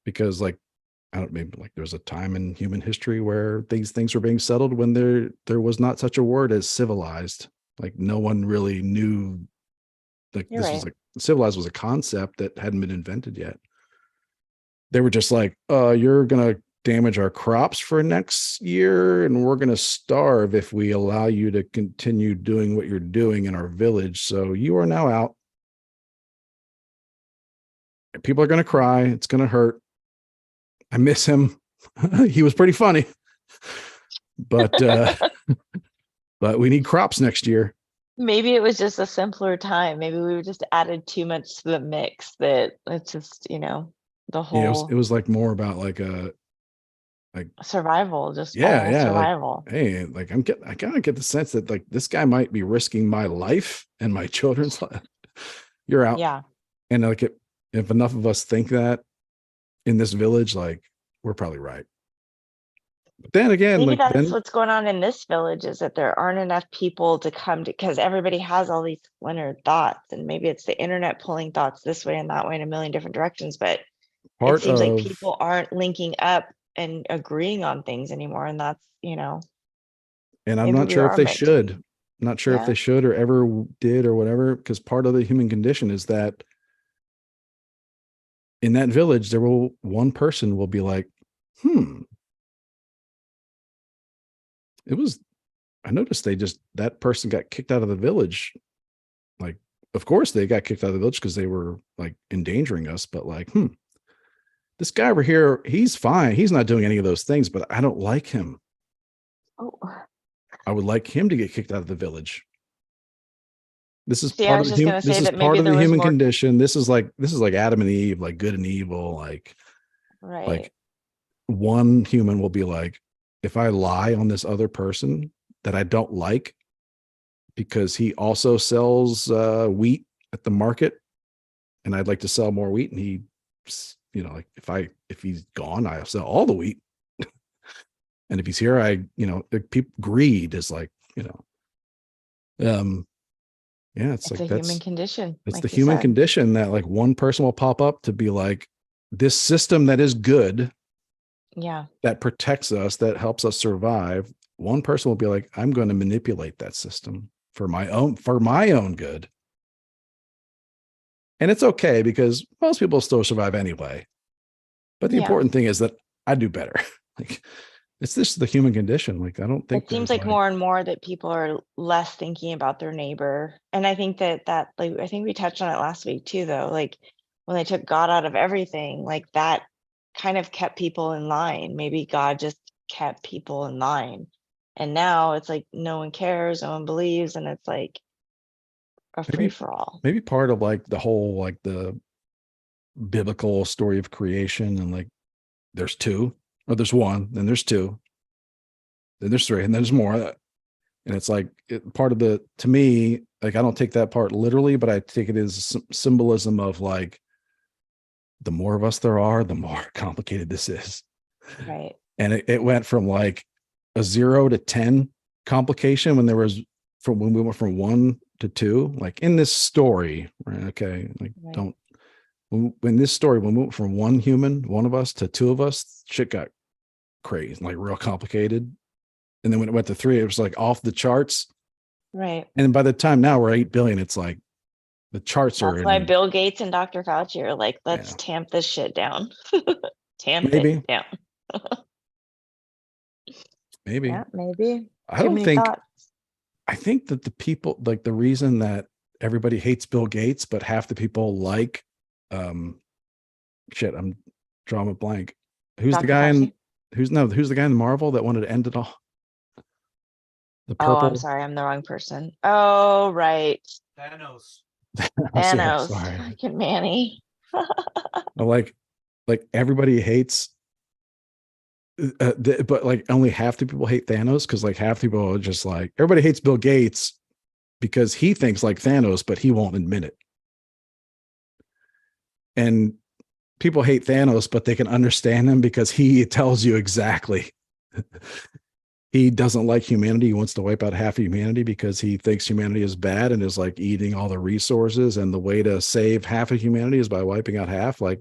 Because like, maybe like there's a time in human history where these things were being settled when there was not such a word as civilized. Like, no one really knew, like, this was like, civilized was a concept that hadn't been invented yet. They were just like, you're going to damage our crops for next year, and we're going to starve if we allow you to continue doing what you're doing in our village. So you are now out. People are going to cry. It's going to hurt. I miss him. He was pretty funny, but but we need crops next year. Maybe it was just a simpler time. Maybe we just added too much to the mix that it's just, the whole. Yeah, it was like more about like survival, just survival. Like, hey, like, I kind of get the sense that like this guy might be risking my life and my children's life. You're out. Yeah. And like, if enough of us think that in this village, like, we're probably right. But then again, maybe that's what's going on in this village, is that there aren't enough people to come to, because everybody has all these splintered thoughts, and maybe it's the internet pulling thoughts this way and that way in a million different directions. But it seems like people aren't linking up and agreeing on things anymore, and that's and I'm not sure if they should. Not sure if they should or ever did or whatever, because part of the human condition is that in that village, one person will be like, I noticed that person got kicked out of the village. Like, of course they got kicked out of the village because they were like endangering us, but like, this guy over here, he's fine. He's not doing any of those things, but I don't like him. Oh. I would like him to get kicked out of the village. This is part of the human condition. This is like Adam and Eve, like good and evil. Like, right. Like, one human will be like, if I lie on this other person, that I don't like because he also sells wheat at the market, and I'd like to sell more wheat. And he, you know, like if he's gone, I'll sell all the wheat. And if he's here, people greed is like, yeah, it's like a human condition. It's like the you human said. condition that like one person will pop up to be like, this system that is good, Yeah. that protects us, that helps us survive. One person will be like, I'm going to manipulate that system for my own good. And it's okay because most people still survive anyway. But the important thing is that I do better. Like, it's just the human condition. Like, I don't think it seems like more and more that people are less thinking about their neighbor. And I think that like, I think we touched on it last week too, though, like when they took God out of everything, like that kind of kept people in line. Maybe God just kept people in line. And now it's like, no one cares, no one believes. And it's like a free for all. Maybe part of like the whole, like the biblical story of creation, and like there's two, or there's one, then there's two, then there's three, and there's more. And it's like part of to me, like I don't take that part literally, but I take it as symbolism of like, the more of us there are, the more complicated this is. Right. And it went from like a 0 to 10 complication when we went from 1 to 2, like in this story, right? Okay. Like when this story, when we went from one of us to 2 of us, shit got crazy, like real complicated. And then when it went to 3, it was like off the charts. Right. And by the time now we're 8 billion, it's like the charts are. That's why Bill Gates and Dr. Fauci are like, let's tamp this shit down. It down. Maybe. Yeah, maybe. I don't think. I think that the people, like the reason that everybody hates Bill Gates, but half the people like, I'm drawing a blank. Who's Dr. the guy Fauci? Who's the guy in Marvel that wanted to end it all? The purple. Oh, I'm sorry, I'm the wrong person. Oh, right. Thanos. Thanos. Sorry. Fucking Manny. like everybody hates. But like only half the people hate Thanos, because like half the people are just like, everybody hates Bill Gates because he thinks like Thanos, but he won't admit it. And people hate Thanos, but they can understand him because he tells you exactly. He doesn't like humanity. He wants to wipe out half of humanity because he thinks humanity is bad and is like eating all the resources. And the way to save half of humanity is by wiping out half. Like,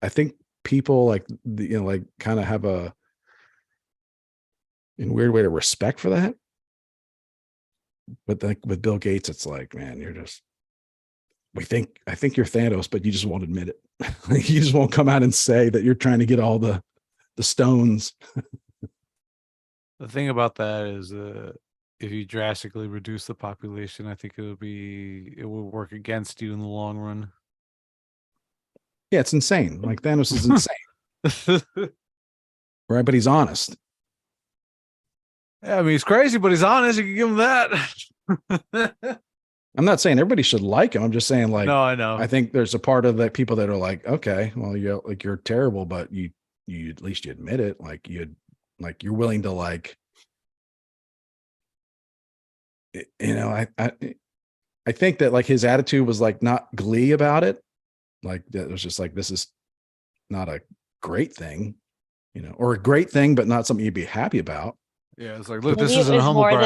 I think people like, like kind of have a in weird way to respect for that. But like with Bill Gates, it's like, man, I think you're Thanos, but you just won't admit it. You just won't come out and say that you're trying to get all the stones. The thing about that is, if you drastically reduce the population, I think it will work against you in the long run. Yeah, it's insane. Like Thanos is insane. Right? But he's honest. Yeah, I mean, he's crazy, but he's honest. You can give him that. I'm not saying everybody should like him. I'm just saying, like, no, I know. I think there's a part of that people that are like, okay, well, you're terrible, but you at least you admit it. Like you're willing to like, I think that like his attitude was like not glee about it. Like that was just like, this is not a great thing, or a great thing, but not something you'd be happy about. Yeah, it's like, look, Maybe this isn't a humble brag.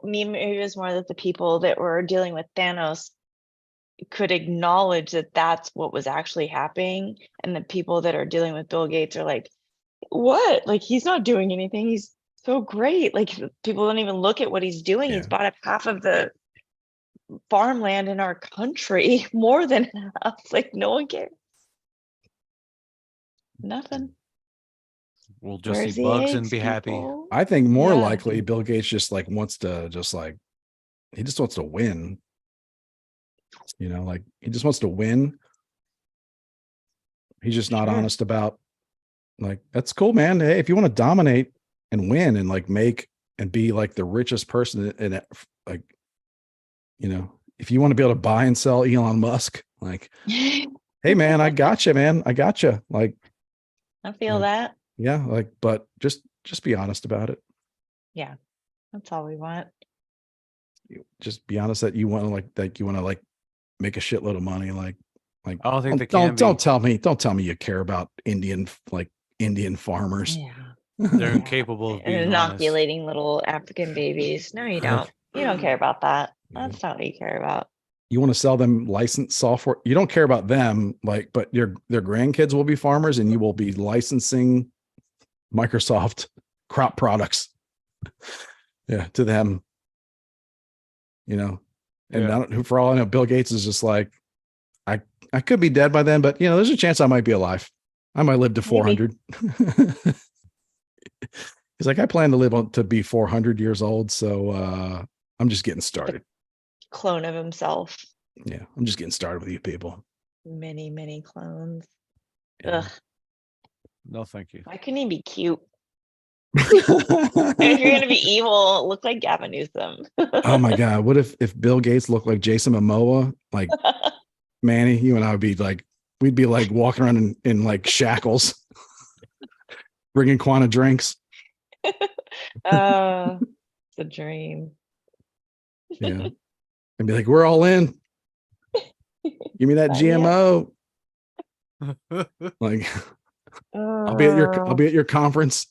maybe it was more that the people that were dealing with Thanos could acknowledge that that's what was actually happening, and the people that are dealing with Bill Gates are like, what? Like, he's not doing anything. He's so great. Like, people don't even look at what he's doing. Yeah. He's bought up half of the farmland in our country, more than half. Like, no one cares. Nothing. We'll just eat bugs and be happy. I think more likely Bill Gates just like wants to he just wants to win. Like he just wants to win. He's just not honest about, like, that's cool, man. Hey, if you want to dominate and win and like make and be like the richest person in it, like, if you want to be able to buy and sell Elon Musk, like, hey man, I got you, man. I got you. Like, I feel that. Yeah. Like, but just be honest about it. Yeah, that's all we want. Just be honest that you want to make a shitload of money. Like I don't think they don't can be. don't tell me you care about Indian farmers. Yeah. They're Yeah. incapable of And being honest. inoculating little African babies. No, you don't. You don't care about that. Yeah. That's not what you care about. You want to sell them licensed software. You don't care about them, but their grandkids will be farmers, and you will be licensing Microsoft crop products, to them. And for all I know, Bill Gates is just like, I could be dead by then, but there's a chance I might be alive. I might live to 400. He's like, I plan to live to be 400 years old, so I'm just getting started. Clone of himself. Yeah, I'm just getting started with you people. Many, many clones. Yeah. Ugh. No, thank you. Why couldn't he be cute? If you're gonna be evil, look like Gavin Newsom. Oh my God. What if Bill Gates looked like Jason Momoa? Like, Manny, you and I would be like, we'd be like walking around in like shackles, bringing Quanta drinks. It's a dream. Yeah. And be like, we're all in. Give me that GMO. Like, I'll be at your conference.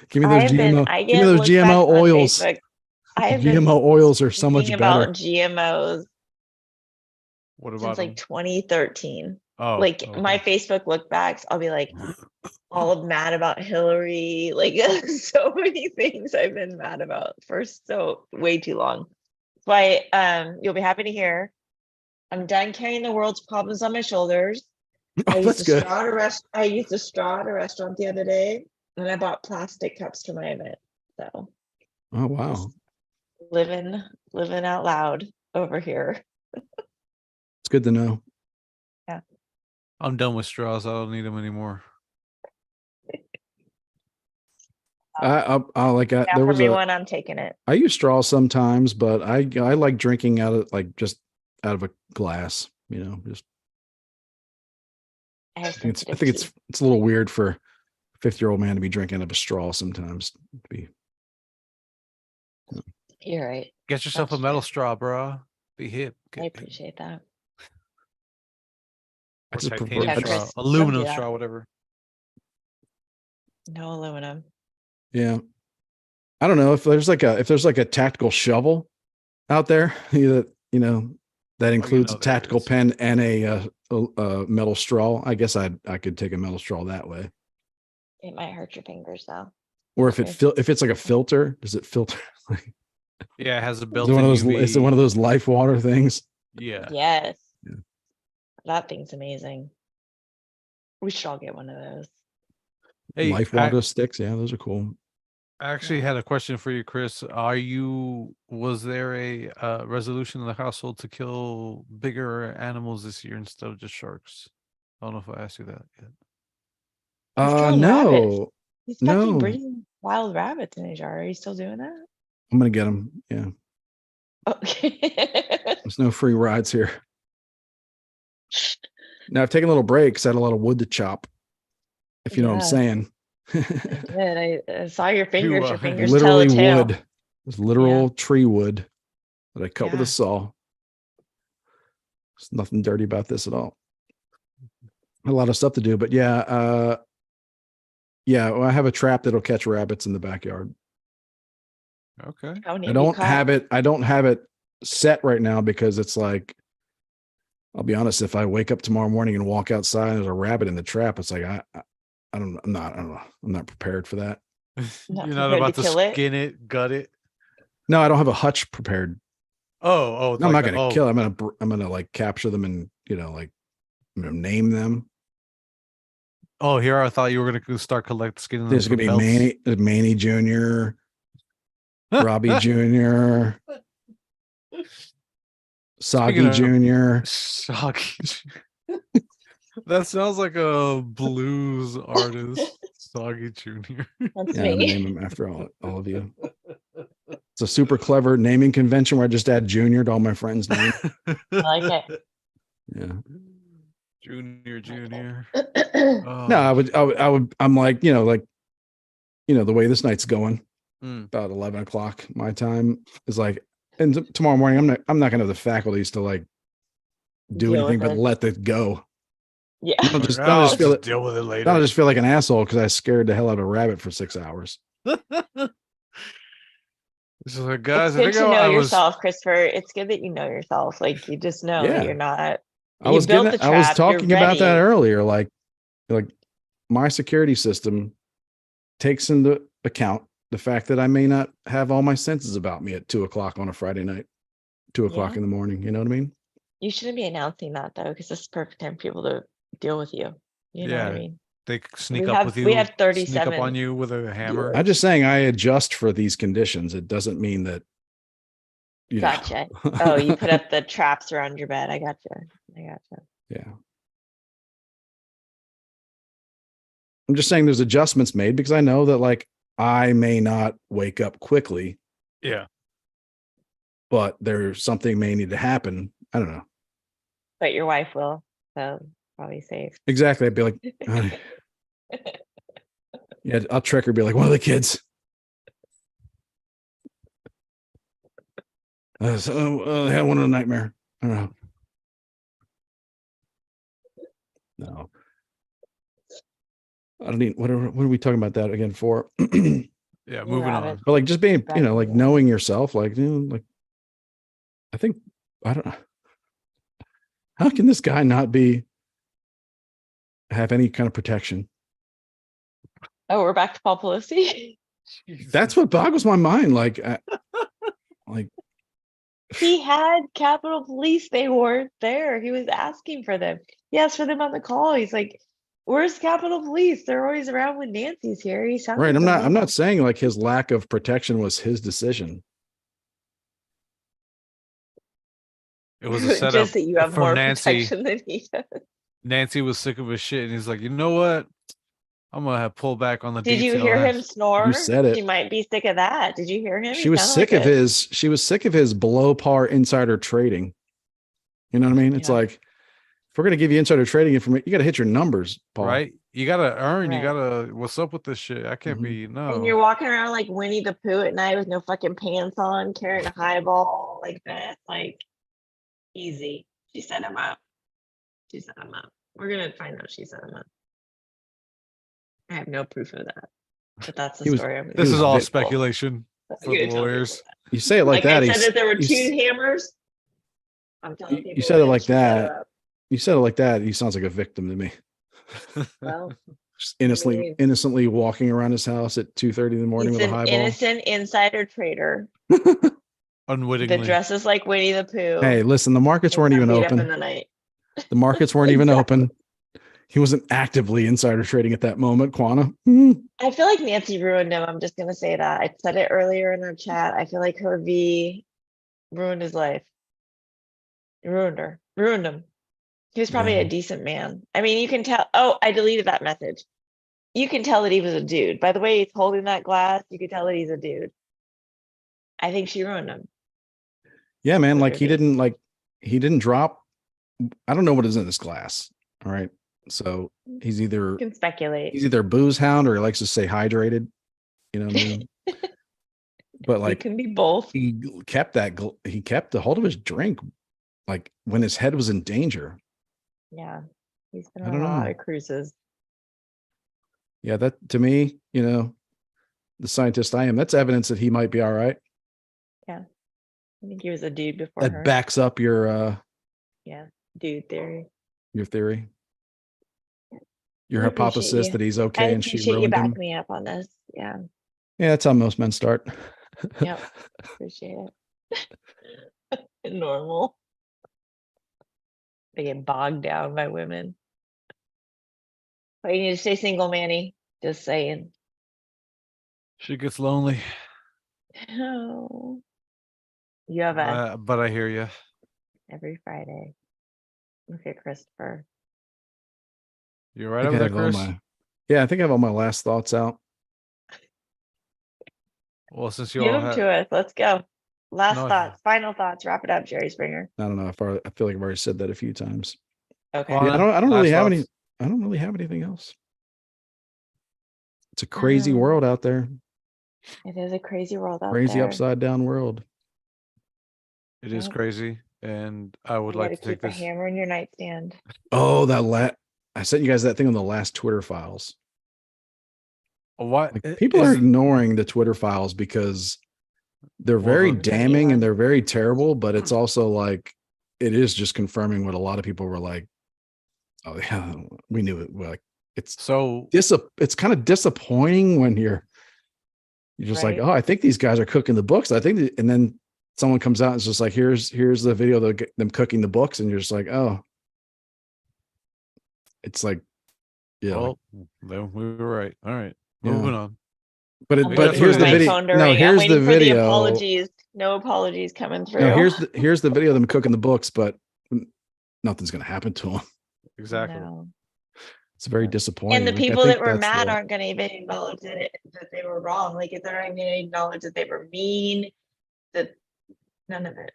Give me those GMO. Give me those GMO oils. GMO oils are so much better. About GMOs. What about since like 2013. Oh, like okay. my Facebook look backs, I'll be like all mad about Hillary. Like so many things I've been mad about for way too long. That's why you'll be happy to hear I'm done carrying the world's problems on my shoulders. Oh, that's good. I used a straw at a restaurant the other day, and I bought plastic cups for my event. So, oh wow, living out loud over here. It's good to know. Yeah, I'm done with straws. I don't need them anymore. There was one. I'm taking it. I use straws sometimes, but I like drinking out of a glass. Just. I think it's a little weird for a 50-year-old man to be drinking out of a straw sometimes. You're right. Get yourself a metal straw, bro. Be hip. I appreciate that. I just titanium straw, aluminum straw, whatever. No aluminum. Yeah, I don't know if there's like a tactical shovel out there that includes a tactical pen and a metal straw. I guess I could take a metal straw that way. It might hurt your fingers though. Or if it's like a filter, does it filter? Yeah, it has a built-in UV. Is it one of those life water things? Yeah. Yes. Yeah. That thing's amazing. We should all get one of those. Hey, life water sticks. Yeah, those are cool. I actually had a question for you, Chris. Was there a resolution in the household to kill bigger animals this year instead of just sharks? I don't know if I asked you that yet. No. He's fucking bringing wild rabbits in his yard. Are you still doing that? I'm gonna get them. Yeah. Okay. There's no free rides here. Now I've taken a little break because I had a lot of wood to chop. If you know what I'm saying. I did. I saw your fingers. Your fingers literally tell a tale. wood. It's literal tree wood that I cut with a saw. There's nothing dirty about this at all. A lot of stuff to do, but I have a trap that'll catch rabbits in the backyard. Okay. I don't have it set right now because it's like, I'll be honest, if I wake up tomorrow morning and walk outside and there's a rabbit in the trap, it's like I'm not prepared for that. You're not about to skin it, gut it. No, I don't have a hutch prepared. No, I'm not going to kill. I'm going to like capture them and name them. Oh, here I thought you were going to start collecting skin. There's going to be Manny Jr., Robbie Jr., Soggy Jr. Soggy. That sounds like a blues artist. Soggy Jr. That's me. I'm name him after all of you. It's a super clever naming convention where I just add Junior to all my friends' names. I like it. Yeah. Junior. No, I'm like, the way this night's going, about 11 o'clock my time is like, and tomorrow morning I'm not gonna have the faculties to like do Deal anything with but it. let it go. Yeah. I'll Like, just, "Oh, I'll I'll just feel it. deal with it later. I'll just feel like an asshole because I scared the hell out of a rabbit for 6 hours. It's just like, guys, It's I good think to know I was. yourself, Christopher. It's good that you know yourself. Like you just know that Yeah. you're not. I You was built getting, the I was trap. You're talking about that ready. earlier. Like my security system takes into account the fact that I may not have all my senses about me at 2 o'clock on a Friday night, 2 o'clock Yeah. in the morning. You know what I mean? You shouldn't be announcing that though, because this is perfect time for people to deal with you. You know what I Yeah. mean? They sneak We up have with we you, have sneak up 37 on you with a hammer. I'm just saying I adjust for these conditions. It doesn't mean that, you know. Gotcha. Oh, you put up the traps around your bed. I gotcha. Yeah. I'm just saying there's adjustments made because I know that like I may not wake up quickly, Yeah. but there's something may need to happen. I don't know. But your wife will, so probably safe. Exactly. I'd be like, honey. Yeah, I'll trick her, be like, one of the kids. I had one in a nightmare. I don't know. No. I don't need, what are we talking about that again for? Yeah. You Moving on. rabbit. But like just being, Back to like the- knowing yourself, like, like I think, I don't know. How can this guy not have any kind of protection? Oh, we're back to Paul Pelosi. That's what boggles my mind. Like, like He had Capitol Police. They weren't there. He was asking for them. He asked for them on the call. He's like, "Where's Capitol Police? They're always around when Nancy's here." He sounded right. I'm so not mad. saying like his lack of protection was his decision. It was a setup Just that you have from more Nancy. protection than he does. Nancy was sick of his shit, and he's like, you know what? I'm gonna have pull back on the Did you detail. hear him snore? You said it. She might be sick of that. Did you hear him? She He was sounded sick like of his below par insider trading. You know what I mean? It's Yeah. like, if we're going to give you insider trading information, you got to hit your numbers, Paul. Right? You gotta earn. You Right. gotta. What's up with this shit? I can't Mhm. be And you're walking around like Winnie the Pooh at night with no fucking pants on, carrying a highball like that. Like, easy. She set him up. We're gonna find out she set him up. I have no proof of that, but that's the He was- story. I'm gonna This He is was all Vic- speculation I'm for the gonna tell people lawyers. that. You say it like that. I said that there were you two s- hammers. I'm telling you people. said it that like she set that. her up. You said it like that. He sounds like a victim to me. Well, Just innocently walking around his house at 2:30 in the morning he's with a an highball. innocent insider trader Unwittingly. that dresses like Winnie the Pooh. Hey, listen, the markets and weren't got even beat up in open. the night. The markets weren't even Exactly. open. He wasn't actively insider trading at that moment, Quana. Mm. I feel like Nancy ruined him. I'm just gonna say that. I said it earlier in our chat. I feel like her V ruined his life. Ruined him. He was probably Yeah. a decent man. I mean, you can tell. Oh, I deleted that message. You can tell that he was a dude. By the way he's holding that glass, you can tell that he's a dude. I think she ruined him. Yeah, man. Like he Literally. didn't drop. I don't know what is in this glass. All right. So he's You either can speculate. booze hound or he likes to stay hydrated. You know what I mean? But It like can be both. he kept the hold of his drink like when his head was in danger. Yeah. He's been I on don't a lot know. of cruises. Yeah, that to me, the scientist I am, that's evidence that he might be all right. I think he was a dude before That her. backs up your Dude theory. theory. Your I appreciate hypothesis you. that he's I okay and she appreciate you ruined him. backing me up on this. Yeah. Yeah, that's how most men start. Yep. Appreciate it. Normal. They get bogged down by women. But you need to stay single, Manny. Just saying. She gets lonely. Oh. You have a But I hear you. every Friday. Look at Christopher. You're I right think over I there, have Chris. I think I have all my last thoughts out. Well, since you Give all them have, to us. Let's go. Last No, thoughts, final thoughts. Wrap it up, Jerry Springer. I don't know. I feel like I've already said that a few times. Okay. Juana, Yeah, I don't really last have any. thoughts? I don't really have anything else. It's a crazy world out there. It is a crazy world out Crazy there. upside down world. It is Yep. crazy, and I would You like gotta to take keep a this. hammer in your nightstand. Oh, I sent you guys that thing on the last Twitter files. What Like, people are is ignoring the Twitter files because they're Well, very the- damning and Elon. they're very terrible, but it's also like it is just confirming what a lot of people were like, oh yeah, we knew it. We're like, it's so it's kind of disappointing when you're just like, Right. oh, I think these guys are cooking the books. I think, and then someone comes out and it's just like, here's the video of them cooking the books, and you're just like, oh, it's like, yeah, like, well, then we were right. All right, yeah. moving on. But I'm but that's waiting here's for the what it my is. video. phone to No, ring. I'm here's the waiting for the video. apologies. No apologies coming through. No, here's the video of them cooking the books, but nothing's gonna happen to them. Exactly. No. It's very Right. disappointing. And the Like, I people think that were that's mad the- aren't going to even acknowledge that they were wrong. Like, if they're not even going to acknowledge that they were mean, that none of it.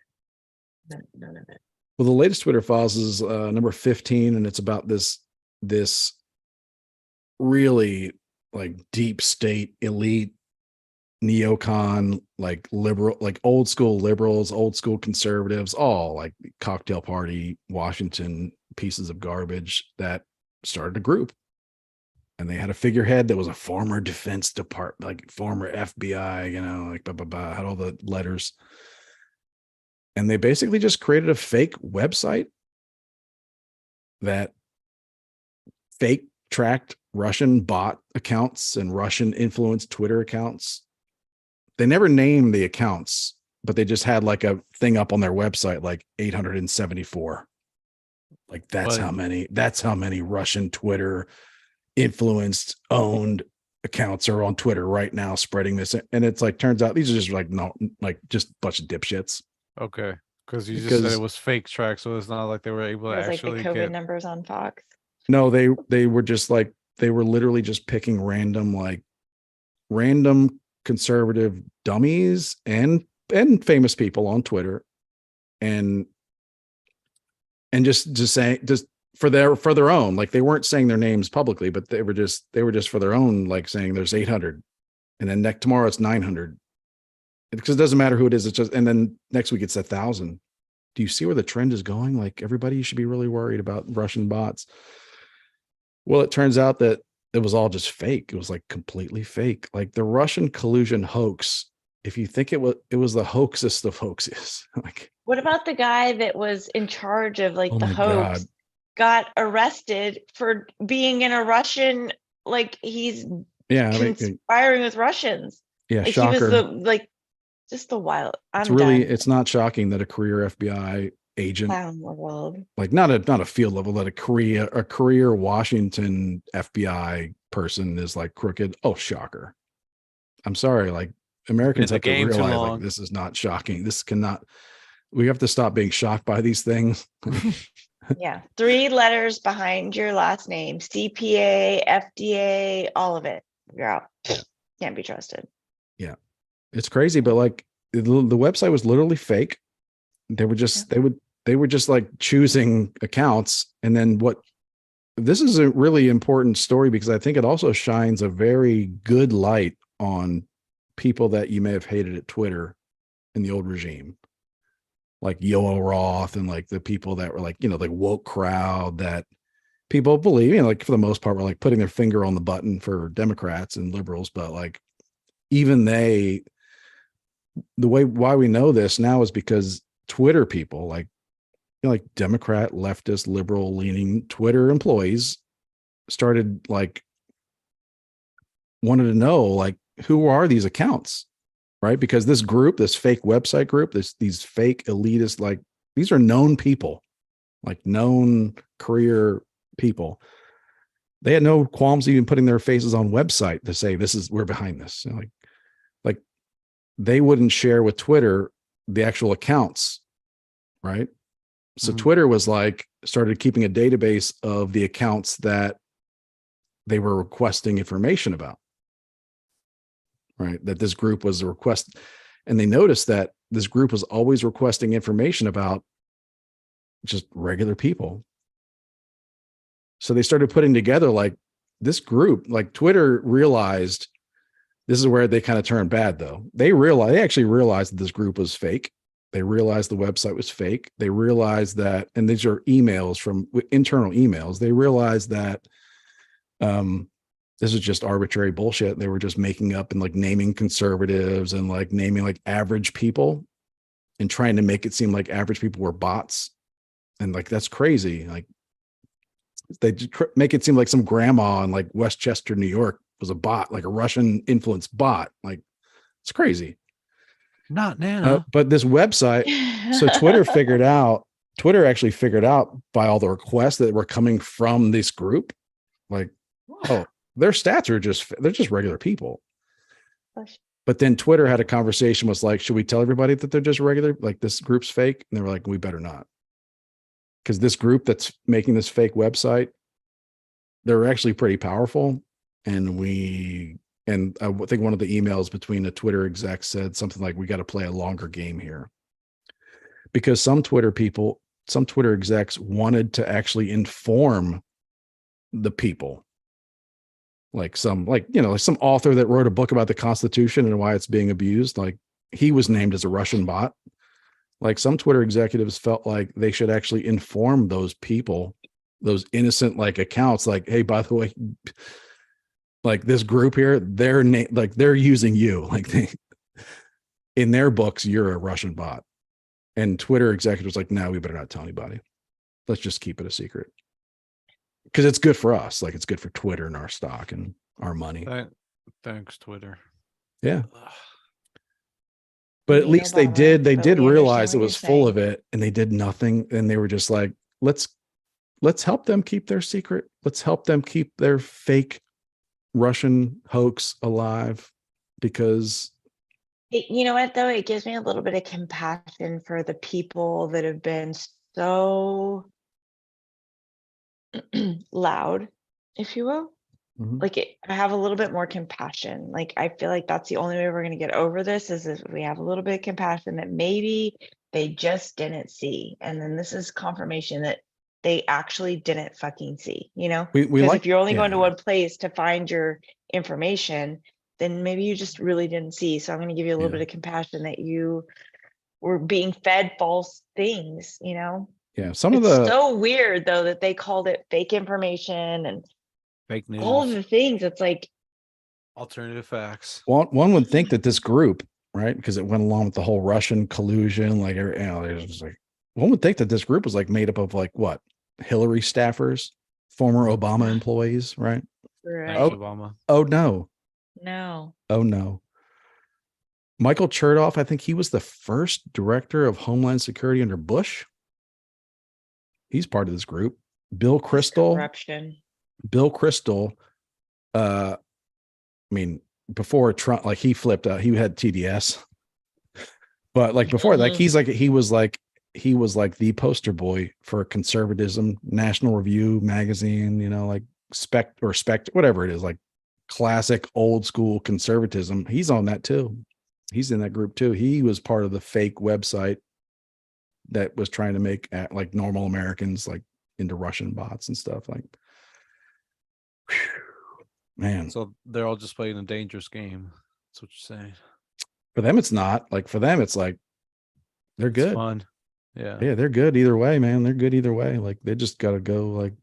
None of it. Well, the latest Twitter files is number 15, and it's about this really like deep state elite neocon, like liberal, like old school liberals, old school conservatives, all like cocktail party Washington pieces of garbage that started a group. And they had a figurehead that was a former Defense Department, like former FBI, like blah, blah, blah, had all the letters. And they basically just created a fake website that fake tracked Russian bot accounts and Russian influenced Twitter accounts. They never named the accounts, but they just had like a thing up on their website, like 874. Like that's how many Russian Twitter influenced owned accounts are on Twitter right now spreading this. And it's like, turns out these are just like, no, like just a bunch of dipshits. Okay, because you just said it was fake track, so it's not like they were able It to was like the actually COVID get. numbers on Fox. No, they were just like, they were literally just picking random conservative dummies and famous people on Twitter and just saying, just for their own, like they weren't saying their names publicly, but they were just for their own, like saying there's 800 and then tomorrow it's 900 because it doesn't matter who it is. It's just, and then next week it's 1,000. Do you see where the trend is going? Like everybody should be really worried about Russian bots. Well, it turns out that it was all just fake. It was like completely fake. Like the Russian collusion hoax. If you think it was the hoaxest of hoaxes, like What about the guy that was in charge of like oh the my hoax God. got arrested for being in a Russian, like he's conspiring with Russians. Yeah, Like shocker. he was just the wild. It's not shocking that a career FBI agent, Clown world. like not a field level, that a career Washington FBI person is like crooked. Oh, shocker. I'm sorry. Like Americans have to realize like this is not shocking. This cannot, we have to stop being shocked by these things. Yeah. 3 letters behind your last name, CPA, FDA, all of it. You're out. Can't be trusted. Yeah. It's crazy, but like the website was literally fake. They were just, they were just like choosing accounts. And then this is a really important story because I think it also shines a very good light on people that you may have hated at Twitter in the old regime, like Yoel Roth and like the people that were like, the woke crowd that people believe, like for the most part, were like putting their finger on the button for Democrats and liberals. But like even why we know this now is because Twitter people, like Democrat, leftist, liberal leaning Twitter employees started like wanted to know like who are these accounts, right? Because this group, this fake website group, these fake elitist, like these are known people, like known career people. They had no qualms even putting their faces on website to say we're behind this. Like they wouldn't share with Twitter the actual accounts, right? So Twitter was like started keeping a database of the accounts that they were requesting information about, right? That this group was a request. And they noticed that this group was always requesting information about just regular people. So they started putting together like this group, like Twitter realized This is where they kind of turn bad, though. They actually realized that this group was fake. They realized the website was fake. They realized that, and these are emails from internal emails. They realized that this is just arbitrary bullshit. They were just making up and like naming conservatives and like naming like average people and trying to make it seem like average people were bots. And like, that's crazy. Like they make it seem like some grandma in like Westchester, New York was a bot, like a Russian influenced bot. Like it's crazy. Not Nana. But this website, so Twitter actually figured out by all the requests that were coming from this group, like, oh, their stats are they're just regular people. But then Twitter had a conversation, was like, should we tell everybody that they're just regular, like this group's fake? And they were like, we better not. Because this group that's making this fake website, they're actually pretty powerful. And I think one of the emails between the Twitter execs said something like, we got to play a longer game here. Because some Twitter execs wanted to actually inform the people. Like some author that wrote a book about the Constitution and why it's being abused. Like he was named as a Russian bot. Like some Twitter executives felt like they should actually inform those people, those innocent like accounts, like, hey, by the way, like this group here, they're using you. Like in their books, you're a Russian bot. And Twitter executives like, no, we better not tell anybody. Let's just keep it a secret. Because it's good for us. Like it's good for Twitter and our stock and our money. Thanks, Twitter. Yeah. But at least they did realize it was full of it, and they did nothing. And they were just like, let's help them keep their secret. Let's help them keep their fake Russian hoax alive, because you know what, though? It gives me a little bit of compassion for the people that have been so loud, if you will. Like I have a little bit more compassion. Like I feel like that's the only way we're going to get over this, is if we have a little bit of compassion that maybe they just didn't see. And then this is confirmation that they actually didn't fucking see, you know? Because if you're only going to one place to find your information, then maybe you just really didn't see. So I'm going to give you a little bit of compassion that you were being fed false things, you know? Yeah. It's so weird though that they called it fake information and fake news, all of the things. It's like alternative facts. One would think that this group, right, because it went along with the whole Russian collusion, like, you know, it was like, one would think that this group was like made up of like what, Hillary staffers, former Obama employees, right? Right. Obama. Oh no. No. Oh no. Michael Chertoff, I think he was the first director of Homeland Security under Bush. He's part of this group. Bill Kristol. Corruption. Bill Kristol, I mean, before Trump, like he flipped out, he had TDS, but like before, like he was like the poster boy for conservatism, National Review magazine, you know, like spect, whatever it is, like classic old school conservatism. He's on that too. He's in that group too. He was part of the fake website that was trying to make like normal Americans like into Russian bots and stuff. Like, man. So they're all just playing a dangerous game. That's what you're saying. For them, it's not. Like for them, it's like they're good. It's fun. Yeah. Yeah, they're good either way, man. They're good either way. Like they just gotta go, like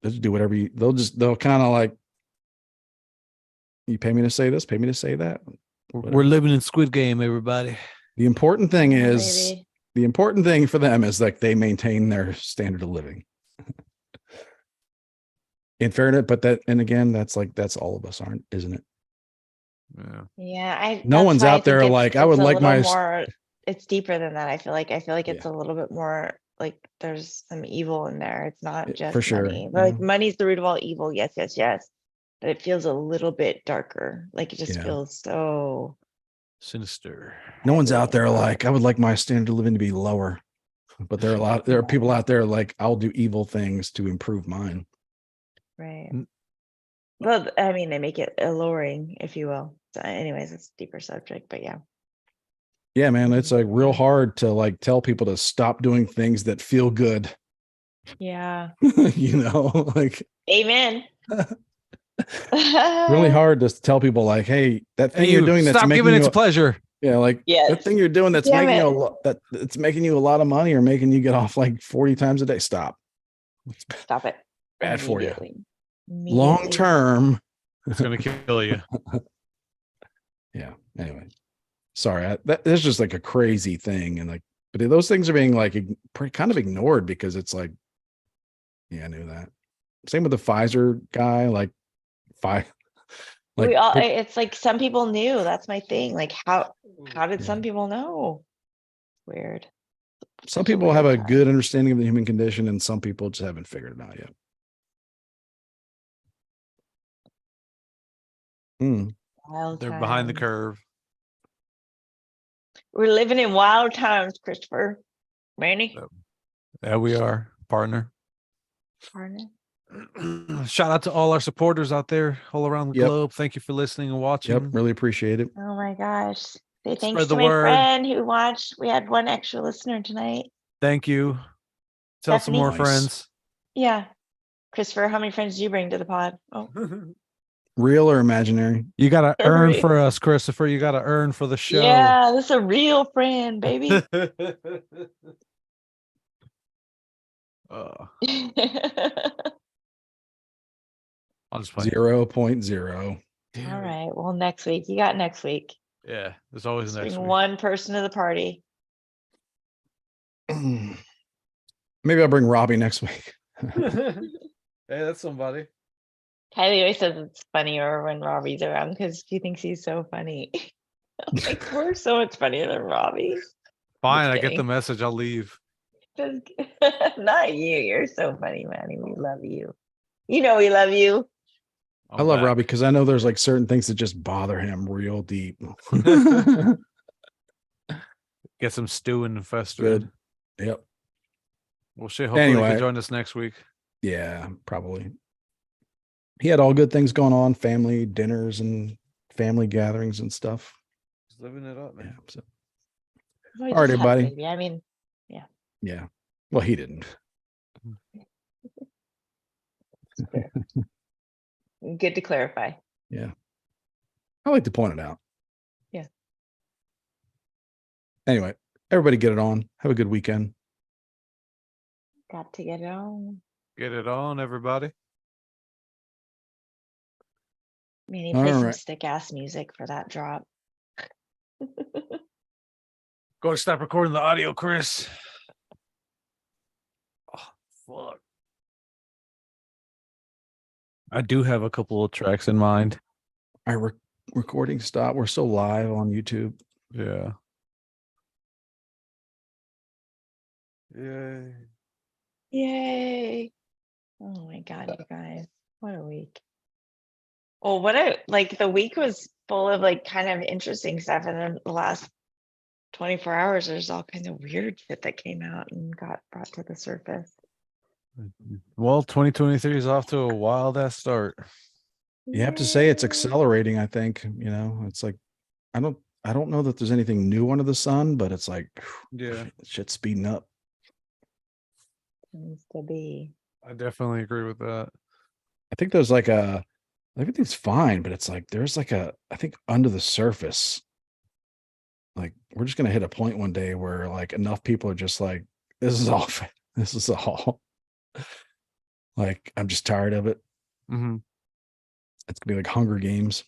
they'll just do whatever they'll kind of like, you pay me to say this, pay me to say that. We're living in Squid Game, everybody. The important thing is Maybe. the important thing for them is like they maintain their standard of living. In fairness, but that, and again, that's all of us aren't, isn't it? Yeah. Yeah. No one's out there like, I would like my more, it's deeper than that. I feel like it's a little bit more like there's some evil in there. It's not just for sure. money. Like money's the root of all evil. Yes, yes, yes. But it feels a little bit darker. Like it just feels so sinister. No one's out there like, I would like my standard of living to be lower. But there are people out there like, I'll do evil things to improve mine. right. Well, I mean, they make it alluring, if you will. So anyways, it's a deeper subject, but yeah. Yeah, man, it's like real hard to like tell people to stop doing things that feel good. Yeah. You know, like Amen. really hard to tell people like, hey, that thing Hey, you're you doing that's stop making giving it you to pleasure. yeah, like Yes. that thing you're doing that's Damn making you a it. lot that it's making you a lot of money or making you get off like 40 times a day. Stop. It's Stop it. bad for you. Long Immediately. term. It's gonna kill you. Yeah. Anyway, sorry. That's just like a crazy thing, and like, but those things are being like kind of ignored because it's like, yeah, I knew that. Same with the Pfizer guy. Like, We all it's like some people knew. That's my thing. Like how did some people know? Weird. some Such a people have weird a time. good understanding of the human condition, and some people just haven't figured it out yet. Wild They're behind the times. curve. We're living in wild times, Christopher. Manny. There we are, partner. Partner. Shout out to all our supporters out there all around the Yep. globe. Thank you for listening and watching. Yep. Really appreciate it. Oh my gosh. Say thanks Spread the to my word. friend who watched. We had one extra listener tonight. Thank you. Tell some more Nice. friends. Yeah. Christopher, how many friends do you bring to the pod? Oh, Real or imaginary? You gotta earn Right. for us, Christopher. You gotta earn for the show. yeah, this is a real friend, baby. I'll just play. 0.0. All right. Well, next week. You got next week. Yeah, there's always Just next bring week. one person to the party. Maybe I'll bring Robbie next week. Hey, that's somebody. Kylie always says it's funnier when Robbie's around because she thinks he's so funny. I'm like, we're so much funnier than Robbie. Fine, Just I get the kidding. message. I'll leave. Just- Not you. You're so funny, Manny. We love you. You know we love you. I love Robbie because I know there's like certain things that just bother him real deep. Get some stewing and festering. Good. Yep. Well, shit. Hopefully, you Anyway. can join us next week. Yeah, probably. He had all good things going on, family dinners and family gatherings and stuff. Just living it up, man. Yeah. So, Well, he all right, just had a everybody. baby. I mean, Yeah. Well, he didn't. good to clarify. Yeah. I like to point it out. Yeah. Anyway, everybody get it on. Have a good weekend. Got to get it on. Get it on, everybody. Manny, play some right. stick ass music for that drop. Go to stop recording the audio, Chris. Oh, fuck. I do have a couple of tracks in mind. All right, recording stop. We're still live on YouTube. Yeah. Yay. Yay. Oh my God, you guys. What a week. Well, the week was full of like kind of interesting stuff. And then the last 24 hours, there's all kinds of weird shit that came out and got brought to the surface. Well, 2023 is off to a wild ass start. You have to say it's accelerating, I think. You know, it's like I don't know that there's anything new under the sun, but it's like shit's speeding up. Seems to be. I definitely agree with that. I think there's like everything's fine, but it's like there's like I think under the surface, like we're just gonna hit a point one day where like enough people are just like, this is all like I'm just tired of it. Mm-hmm. It's gonna be like Hunger Games.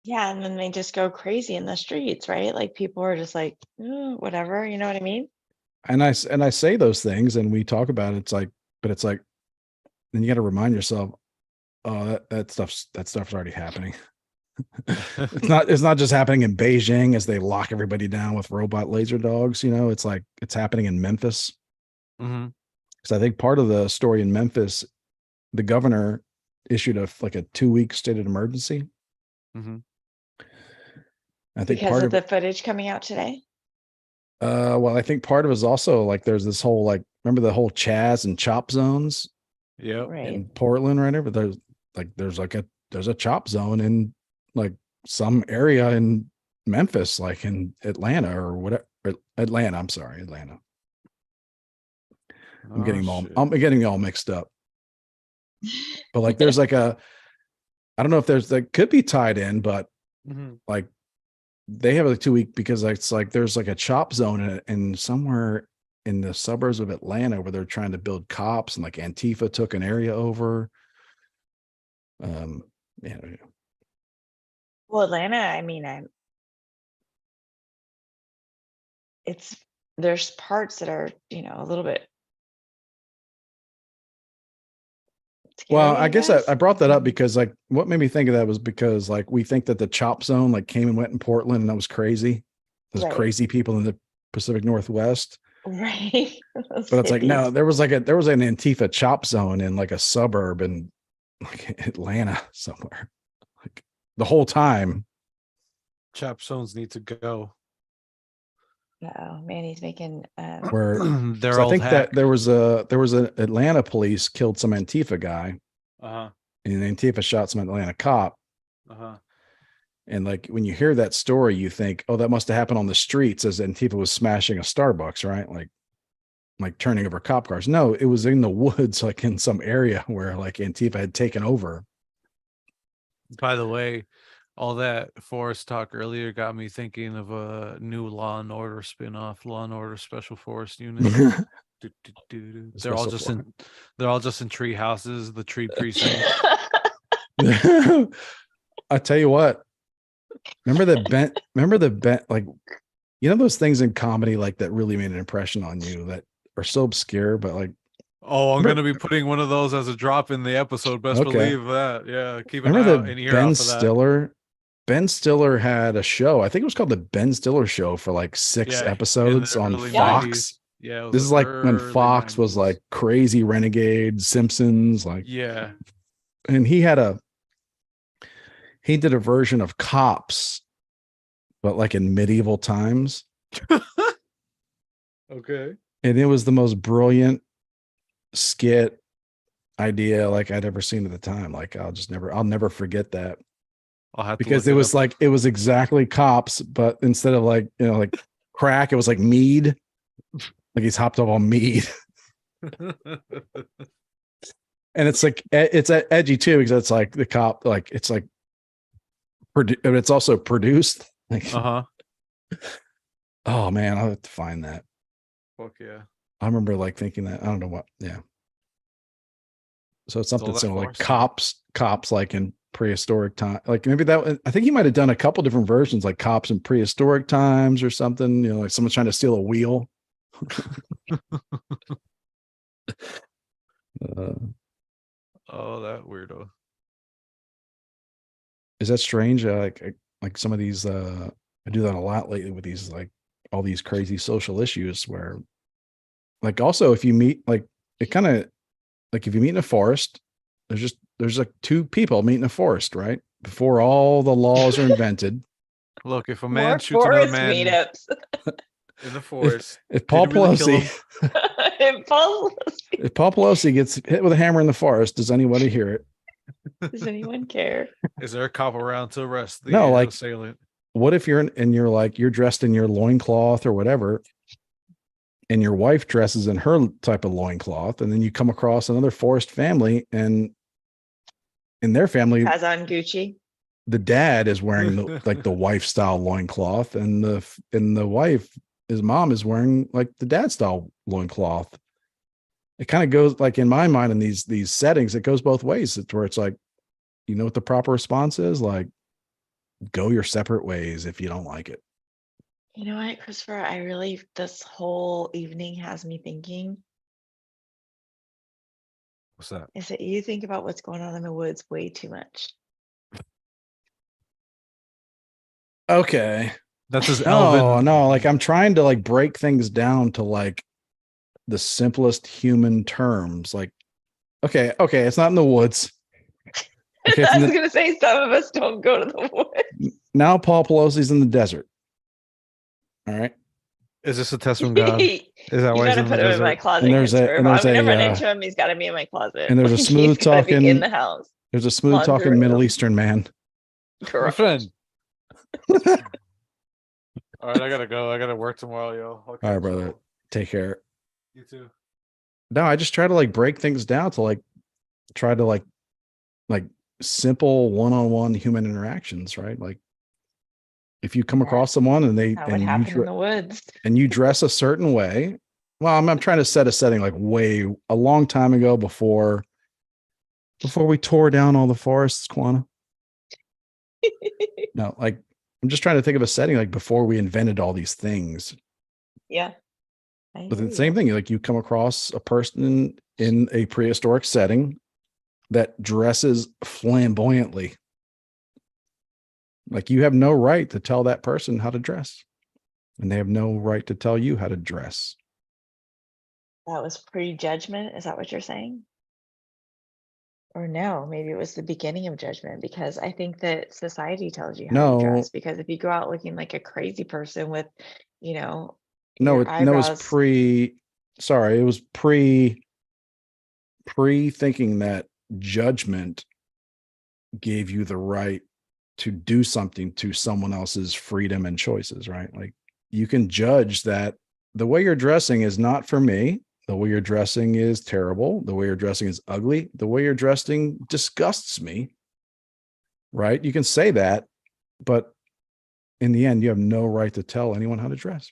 Yeah, and then they just go crazy in the streets, right? Like people are just like, whatever, you know what I mean? And I say those things and we talk about it. It's like, but it's like, then you got to remind yourself, oh, that stuff's already happening. It's not just happening in Beijing as they lock everybody down with robot laser dogs. You know, it's like it's happening in Memphis. Mm-hmm. Because I think part of the story in Memphis, the governor issued a 2-week state of emergency. Mm-hmm. I think Because of the footage coming out today. Well, I think part of it is also like there's this whole like remember the whole Chaz and chop zones, Right. in Portland, right? But there's a chop zone in like some area in Memphis, like in Atlanta or whatever. Atlanta, I'm sorry, Atlanta. I'm getting them all mixed up. But like there's like I don't know if that could be tied in, but Mhm. like they have a 2 week because it's like there's like a chop zone in somewhere in the suburbs of Atlanta where they're trying to build cops and like Antifa took an area over. Yeah, Well, Atlanta, I mean, there's parts that are, a little bit well, scary, I I guess guess. I brought that up because like what made me think of that was because like we think that the chop zone like came and went in Portland and that was crazy. There's Right. crazy people in the Pacific Northwest. Right. Those But it's like, no, hippies. there was an Antifa chop zone in like a suburb in like Atlanta somewhere. Like the whole time. Chap zones need to go. Oh man, he's making Where Their so I old think hack. that there was an Atlanta police killed some Antifa guy Uh-huh. and Antifa shot some Atlanta cop. Uh-huh. And like when you hear that story, you think, oh, that must have happened on the streets as Antifa was smashing a Starbucks, right? Like turning over cop cars. No, it was in the woods, like in some area where like Antifa had taken over. By the way, all that Forrest talk earlier got me thinking of a new Law and Order spin-off, Law and Order Special Force Unit. Do, do, do, do. They're all just in tree houses, the tree precinct. I tell you what, remember the bent, like, those things in comedy, like that really made an impression on you that are so obscure, but like, Oh, I'm remember, gonna be putting one of those as a drop in the episode. Best okay. believe that. Yeah, keep an Remember eye out that and ear out for that. Ben Stiller had a show. I think it was called the Ben Stiller Show for like 6 Yeah, in episodes the on early Fox. 90s. Yeah, it was This the is like when early Fox was 90s. like crazy Renegade, Simpsons, like, Yeah. and he did a version of Cops, but like in medieval times. Okay. And it was the most brilliant skit idea like I'd ever seen at the time. Like I'll never forget that. I'll have to Because look it was up. like it was exactly Cops, but instead of like like crack, it was like mead. Like he's hopped up on mead. And it's like it's edgy too, because it's like the cop, like it's like but it's also produced. Like, Uh-huh. oh man, I'll have to find that. Fuck yeah. I remember like thinking that. I don't know what, yeah. So it's something that similar, like Force, cops like in prehistoric time. Like maybe that, I think he might have done a couple different versions, like cops in prehistoric times or something, like someone's trying to steal a wheel. Oh, that weirdo. Is that strange? Like some of these, I do that a lot lately with these, like all these crazy social issues where, like, also if you meet, like, it kind of, like if you meet in a forest, there's like 2 people meet in a forest, right? Before all the laws are invented. Look, if a more man shoots another forest man meetups. in the forest, If Paul did he really kill Pelosi, him? if Paul Pelosi gets hit with a hammer in the forest, does anybody hear it? Does anyone care? Is there a cop around to arrest the No, like, assailant? what if you're you're dressed in your loincloth or whatever, and your wife dresses in her type of loincloth, and then you come across another forest family, and in their family Has on Gucci. the dad is wearing the wife style loincloth, and the wife, his mom, is wearing like the dad style loincloth. It kind of goes, like, in my mind, in these settings, it goes both ways. It's where it's like, what the proper response is, like, go your separate ways if you don't like it. You know what, Christopher? This whole evening has me thinking What's that? is that you think about what's going on in the woods way too much. Okay. That's his No, Elvin. no, like I'm trying to like break things down to like the simplest human terms. Like, okay, it's not in the woods. Okay, I was gonna say some of us don't go to the woods. Now Paul Pelosi's in the desert. All right. Is this a test from God? Is that You why he's gotta in the put him in my desert? closet. And there's Christopher. and If there's I'm gonna run a into him, he's gotta be in my closet. and there's a Like, smooth he's gotta be talking in the house. There's a smooth talking Laundry Middle room. Eastern man. My Correct. friend. All right, I gotta go. I gotta work tomorrow, yo. All right, brother. Take care. You too. No, I just try to like break things down to like try to like simple one-on-one human interactions, right? Like if you come Yeah. across someone and they That would happen in the woods. and you dress a certain way. Well, I'm trying to set a setting like a long time ago before we tore down all the forests, Quana. No, like I'm just trying to think of a setting like before we invented all these things. Yeah. But the same thing, like you come across a person in a prehistoric setting that dresses flamboyantly. Like you have no right to tell that person how to dress, and they have no right to tell you how to dress. That was pre-judgment. Is that what you're saying? Or no, maybe it was the beginning of judgment, because I think that society tells you how to No, dress. Because if you go out looking like a crazy person with, you know, no, your it eyebrows, was sorry, it was pre thinking that judgment gave you the right to do something to someone else's freedom and choices, right? Like you can judge that the way you're dressing is not for me. The way you're dressing is terrible. The way you're dressing is ugly. The way you're dressing disgusts me, right? You can say that, but in the end, you have no right to tell anyone how to dress.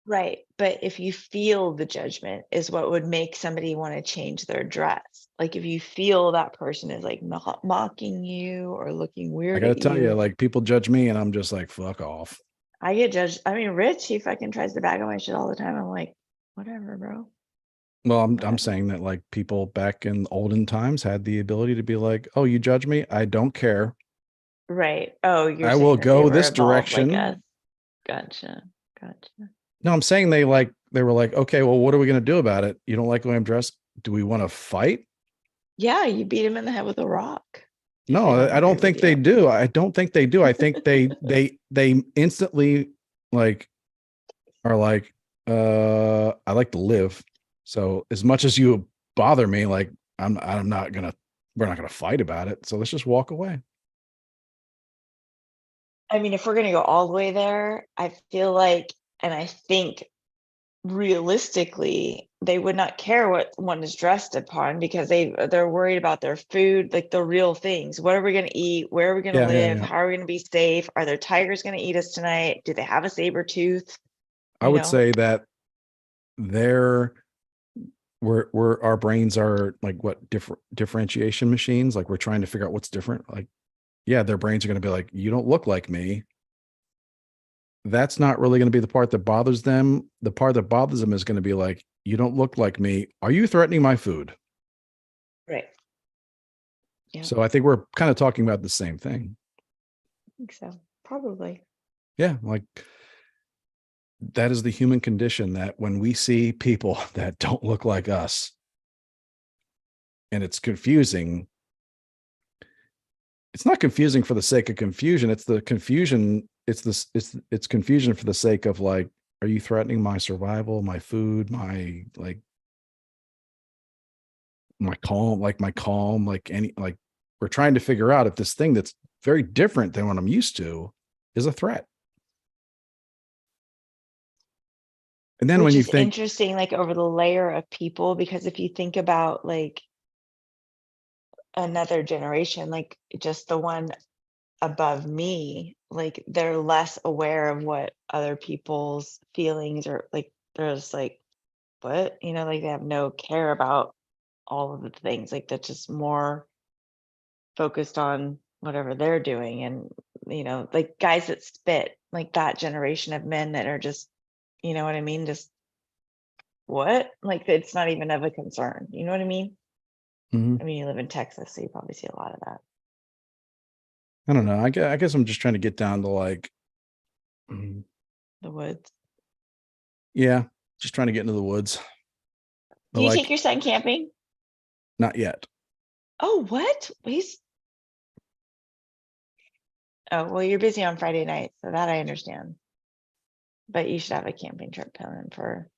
right? But if you feel the judgment is what would make somebody want to change their dress. Like if you feel that person is like mocking you or looking I weird got to at tell you, you. like people judge me and I'm just like, fuck off. I get judged. I mean, Rich, he fucking tries to bag on my shit all the time. I'm like, whatever, bro. Well, I'm Whatever. saying that like people back in olden times had the ability to be like, oh, you judge me? I don't care. Right. Oh, you're I saying will that they go were this evolved like direction. us. Gotcha. Gotcha. No, I'm saying they were like, okay, well, what are we going to do about it? You don't like the way I'm dressed? Do we want to fight? Yeah, you beat him in the head with a rock. if they No, don't I don't agree with think they you. do. I don't think they do. I think they instantly like are like, I like to live. So as much as you bother me, like we're not gonna fight about it. So let's just walk away. I mean, if we're gonna go all the way there, I feel like, and I think realistically, they would not care what one is dressed upon, because they're worried about their food, like the real things. What are we gonna eat? Where are we gonna live? Yeah. How are we gonna be safe? Are there tigers gonna eat us tonight? Do they have a saber tooth? I would say that there we're our brains are like what differentiation machines. Like we're trying to figure out what's different. Like, yeah, their brains are going to be like, you don't look like me. That's not really going to be the part that bothers them. The part that bothers them is going to be like, you don't look like me. Are you threatening my food? Right. Yeah, So I think we're kind of talking about the same thing. I think so. Probably. Yeah. Like that is the human condition, that when we see people that don't look like us and it's confusing, it's not confusing for the sake of confusion. It's the confusion. It's confusion for the sake of like, are you threatening my survival, my food, my calm, like we're trying to figure out if this thing that's very different than what I'm used to is a threat. And then Which when you is think, interesting, like over the layer of people, because if you think about like another generation, like just the one above me, like they're less aware of what other people's feelings are, like they're just like, what? Like they have no care about all of the things. Like that's just more focused on whatever they're doing. And like guys that spit, like that generation of men that are just, you know what I mean? Just what? Like it's not even of a concern. You know what I mean? Mhm. I mean, you live in Texas, so you probably see a lot of that. I don't know. I guess I'm just trying to get down to like, The woods. yeah, just trying to get into the woods. Do But you take like, your son camping? not yet. Oh, what? Oh, well, you're busy on Friday night, so that I understand. But you should have a camping trip planned for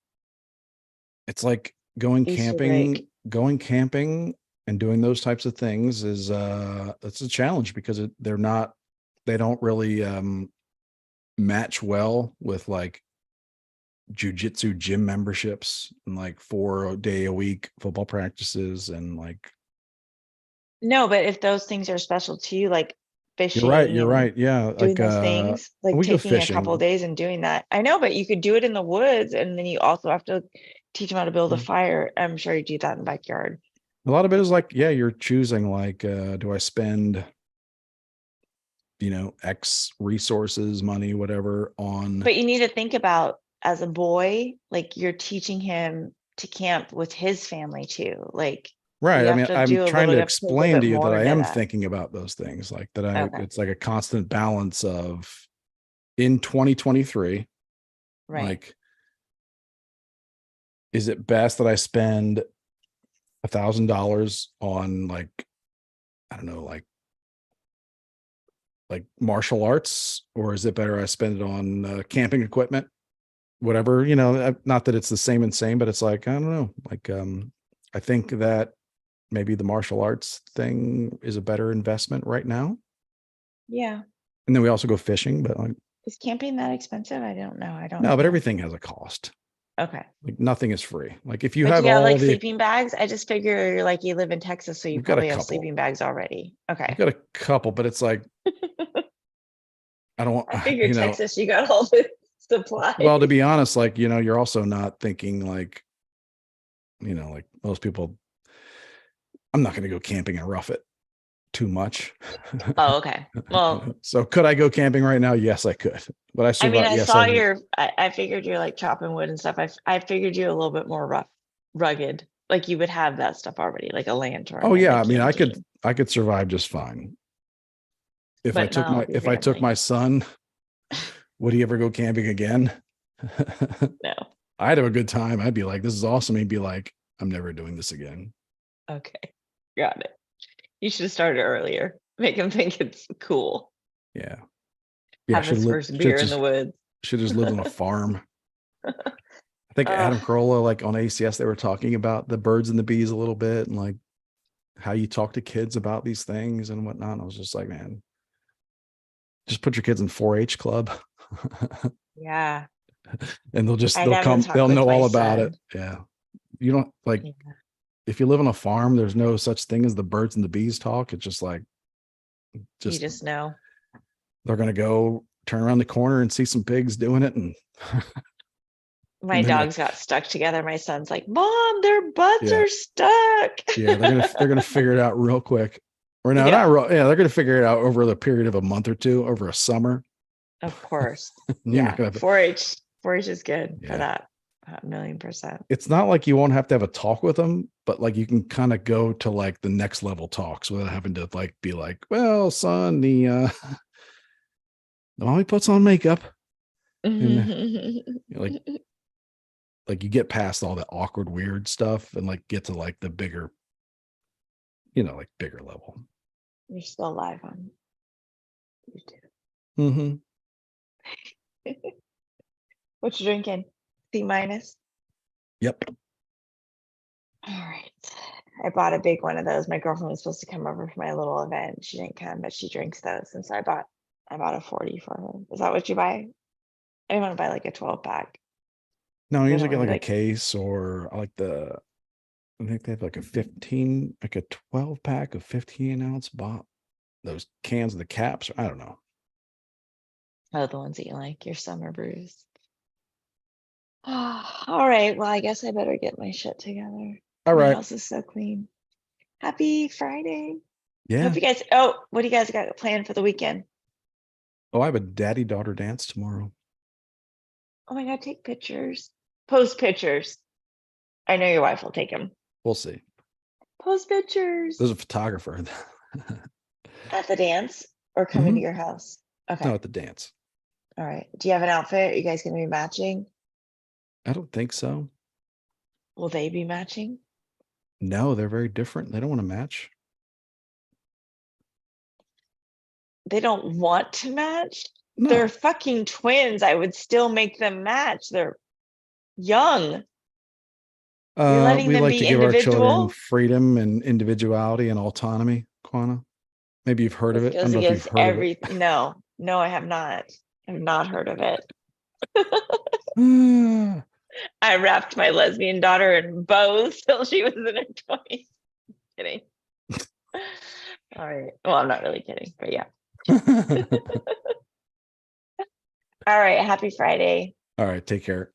It's like going Easter break. camping and doing those types of things is it's a challenge because they don't really match well with like jujitsu gym memberships and like 4-day a week football practices and like No, but if those things are special to you, like fishing You're right. You're and right. Yeah. doing Like those things, like we go taking a couple fishing. days and doing that. I know, but you could do it in the woods and then you also have to teach them how to build a Mm. fire. I'm sure you do that in the backyard. A lot of it is like, yeah, you're choosing like, do I spend, X resources, money, whatever on. But you need to think about as a boy, like you're teaching him to camp with his family too. Like Right. you I have mean, to I'm do a trying little, to you have to put a little explain bit to you that more I into am that. thinking about those things, like that Okay, it's like a constant balance of in 2023, right. like, is it best that I spend $1,000 on like, I don't know, like martial arts, or is it better I spend it on camping equipment, whatever, not that it's the same and same, but it's like, I don't know, like, I think that maybe the martial arts thing is a better investment right now. Yeah. And then we also go fishing, but like, Is camping that expensive? I don't know. I don't no, but know. everything has a cost. Okay. Like nothing is free. Like if you But do have you have all like the, sleeping bags? I just figure you're like you live in Texas, so you we've got a probably have couple, sleeping bags already. we've Okay. got a couple, but it's like, I don't want, I figured Texas, you got all the supplies. well, to be honest, like, you're also not thinking like, like most people, I'm not going to go camping and rough it too much. Oh, okay. Well, So could I go camping right now? Yes, I could. But I I mean, survive. I Yes, saw I would. I figured you're like chopping wood and stuff. I figured you a little bit more rugged. Like you would have that stuff already, like a lantern Oh and yeah. a I mean, I canteen, could survive just fine. If I but took not with your if I took family. my son, would he ever go camping again? No. I'd have a good time. I'd be like, this is awesome. He'd be like, I'm never doing this again. Okay. Got it. You should have started earlier. Make him think it's cool. Yeah. Yeah. Have his first Should beer in the woods. just lived on a farm. I think Ugh. Adam Carolla, like on ACS, they were talking about the birds and the bees a little bit and like how you talk to kids about these things and whatnot. And I was just like, man, just put your kids in 4-H club. Yeah. And I'd have to talk they'll with know my all about it. son. Yeah. You don't like, Yeah. if you live on a farm, there's no such thing as the birds and the bees talk. It's just like, You just just know. they're going to go turn around the corner and see some pigs doing it. And My and they're gonna, dogs got stuck together. My son's like, Mom, their butts yeah, are stuck. yeah, they're going to figure it out real quick. Or no, Yeah. not real. Yeah. They're going to figure it out over the period of a month or two, over a summer. Of course. You're not Yeah. going to, 4-H. 4-H is good for yeah. that. 1,000,000%. It's not like you won't have to have a talk with them, but like you can kind of go to like the next level talks without having to like be like, well, son, the mommy puts on makeup. And like you get past all the awkward, weird stuff and like get to like the bigger, like bigger level. You're still live on YouTube. Mm-hmm. What you drinking? C minus? Yep. All right. I bought a big one of those. My girlfriend was supposed to come over for my little event. She didn't come, but she drinks those. And so I bought a 40 for her. Is that what you buy? I didn't want to buy like a 12 pack. No, I They usually don't get like really a case, or I think they have like a 12 pack of 15-ounce bottle. Those cans of the caps. I don't know. Oh, the ones that you like, your summer brews. All right. Well, I guess I better get my shit together. All My right. house is so clean. Happy Friday. Yeah. Hope you guys, what do you guys got planned for the weekend? Oh, I have a daddy-daughter dance tomorrow. Oh my God, take pictures. Post pictures. I know your wife will take them. We'll see. Post pictures. There's a photographer. At the dance or coming to Mhm. your house? Okay. No, at the dance. All right. Do you have an outfit? Are you guys going to be matching? I don't think so. Will they be matching? No, they're very different. They don't want to match. They don't want to match? No. They're fucking twins. I would still make them match. They're young. You're letting We them like be to give our children individual? freedom and individuality and autonomy, Quana. Maybe you've heard of This it. I goes don't know if you've against heard of it. every. No, I have not. I've not heard of it. I wrapped my lesbian daughter in bows till she was in her 20s. Kidding. All right. Well, I'm not really kidding, but yeah. All right. Happy Friday. All right, take care.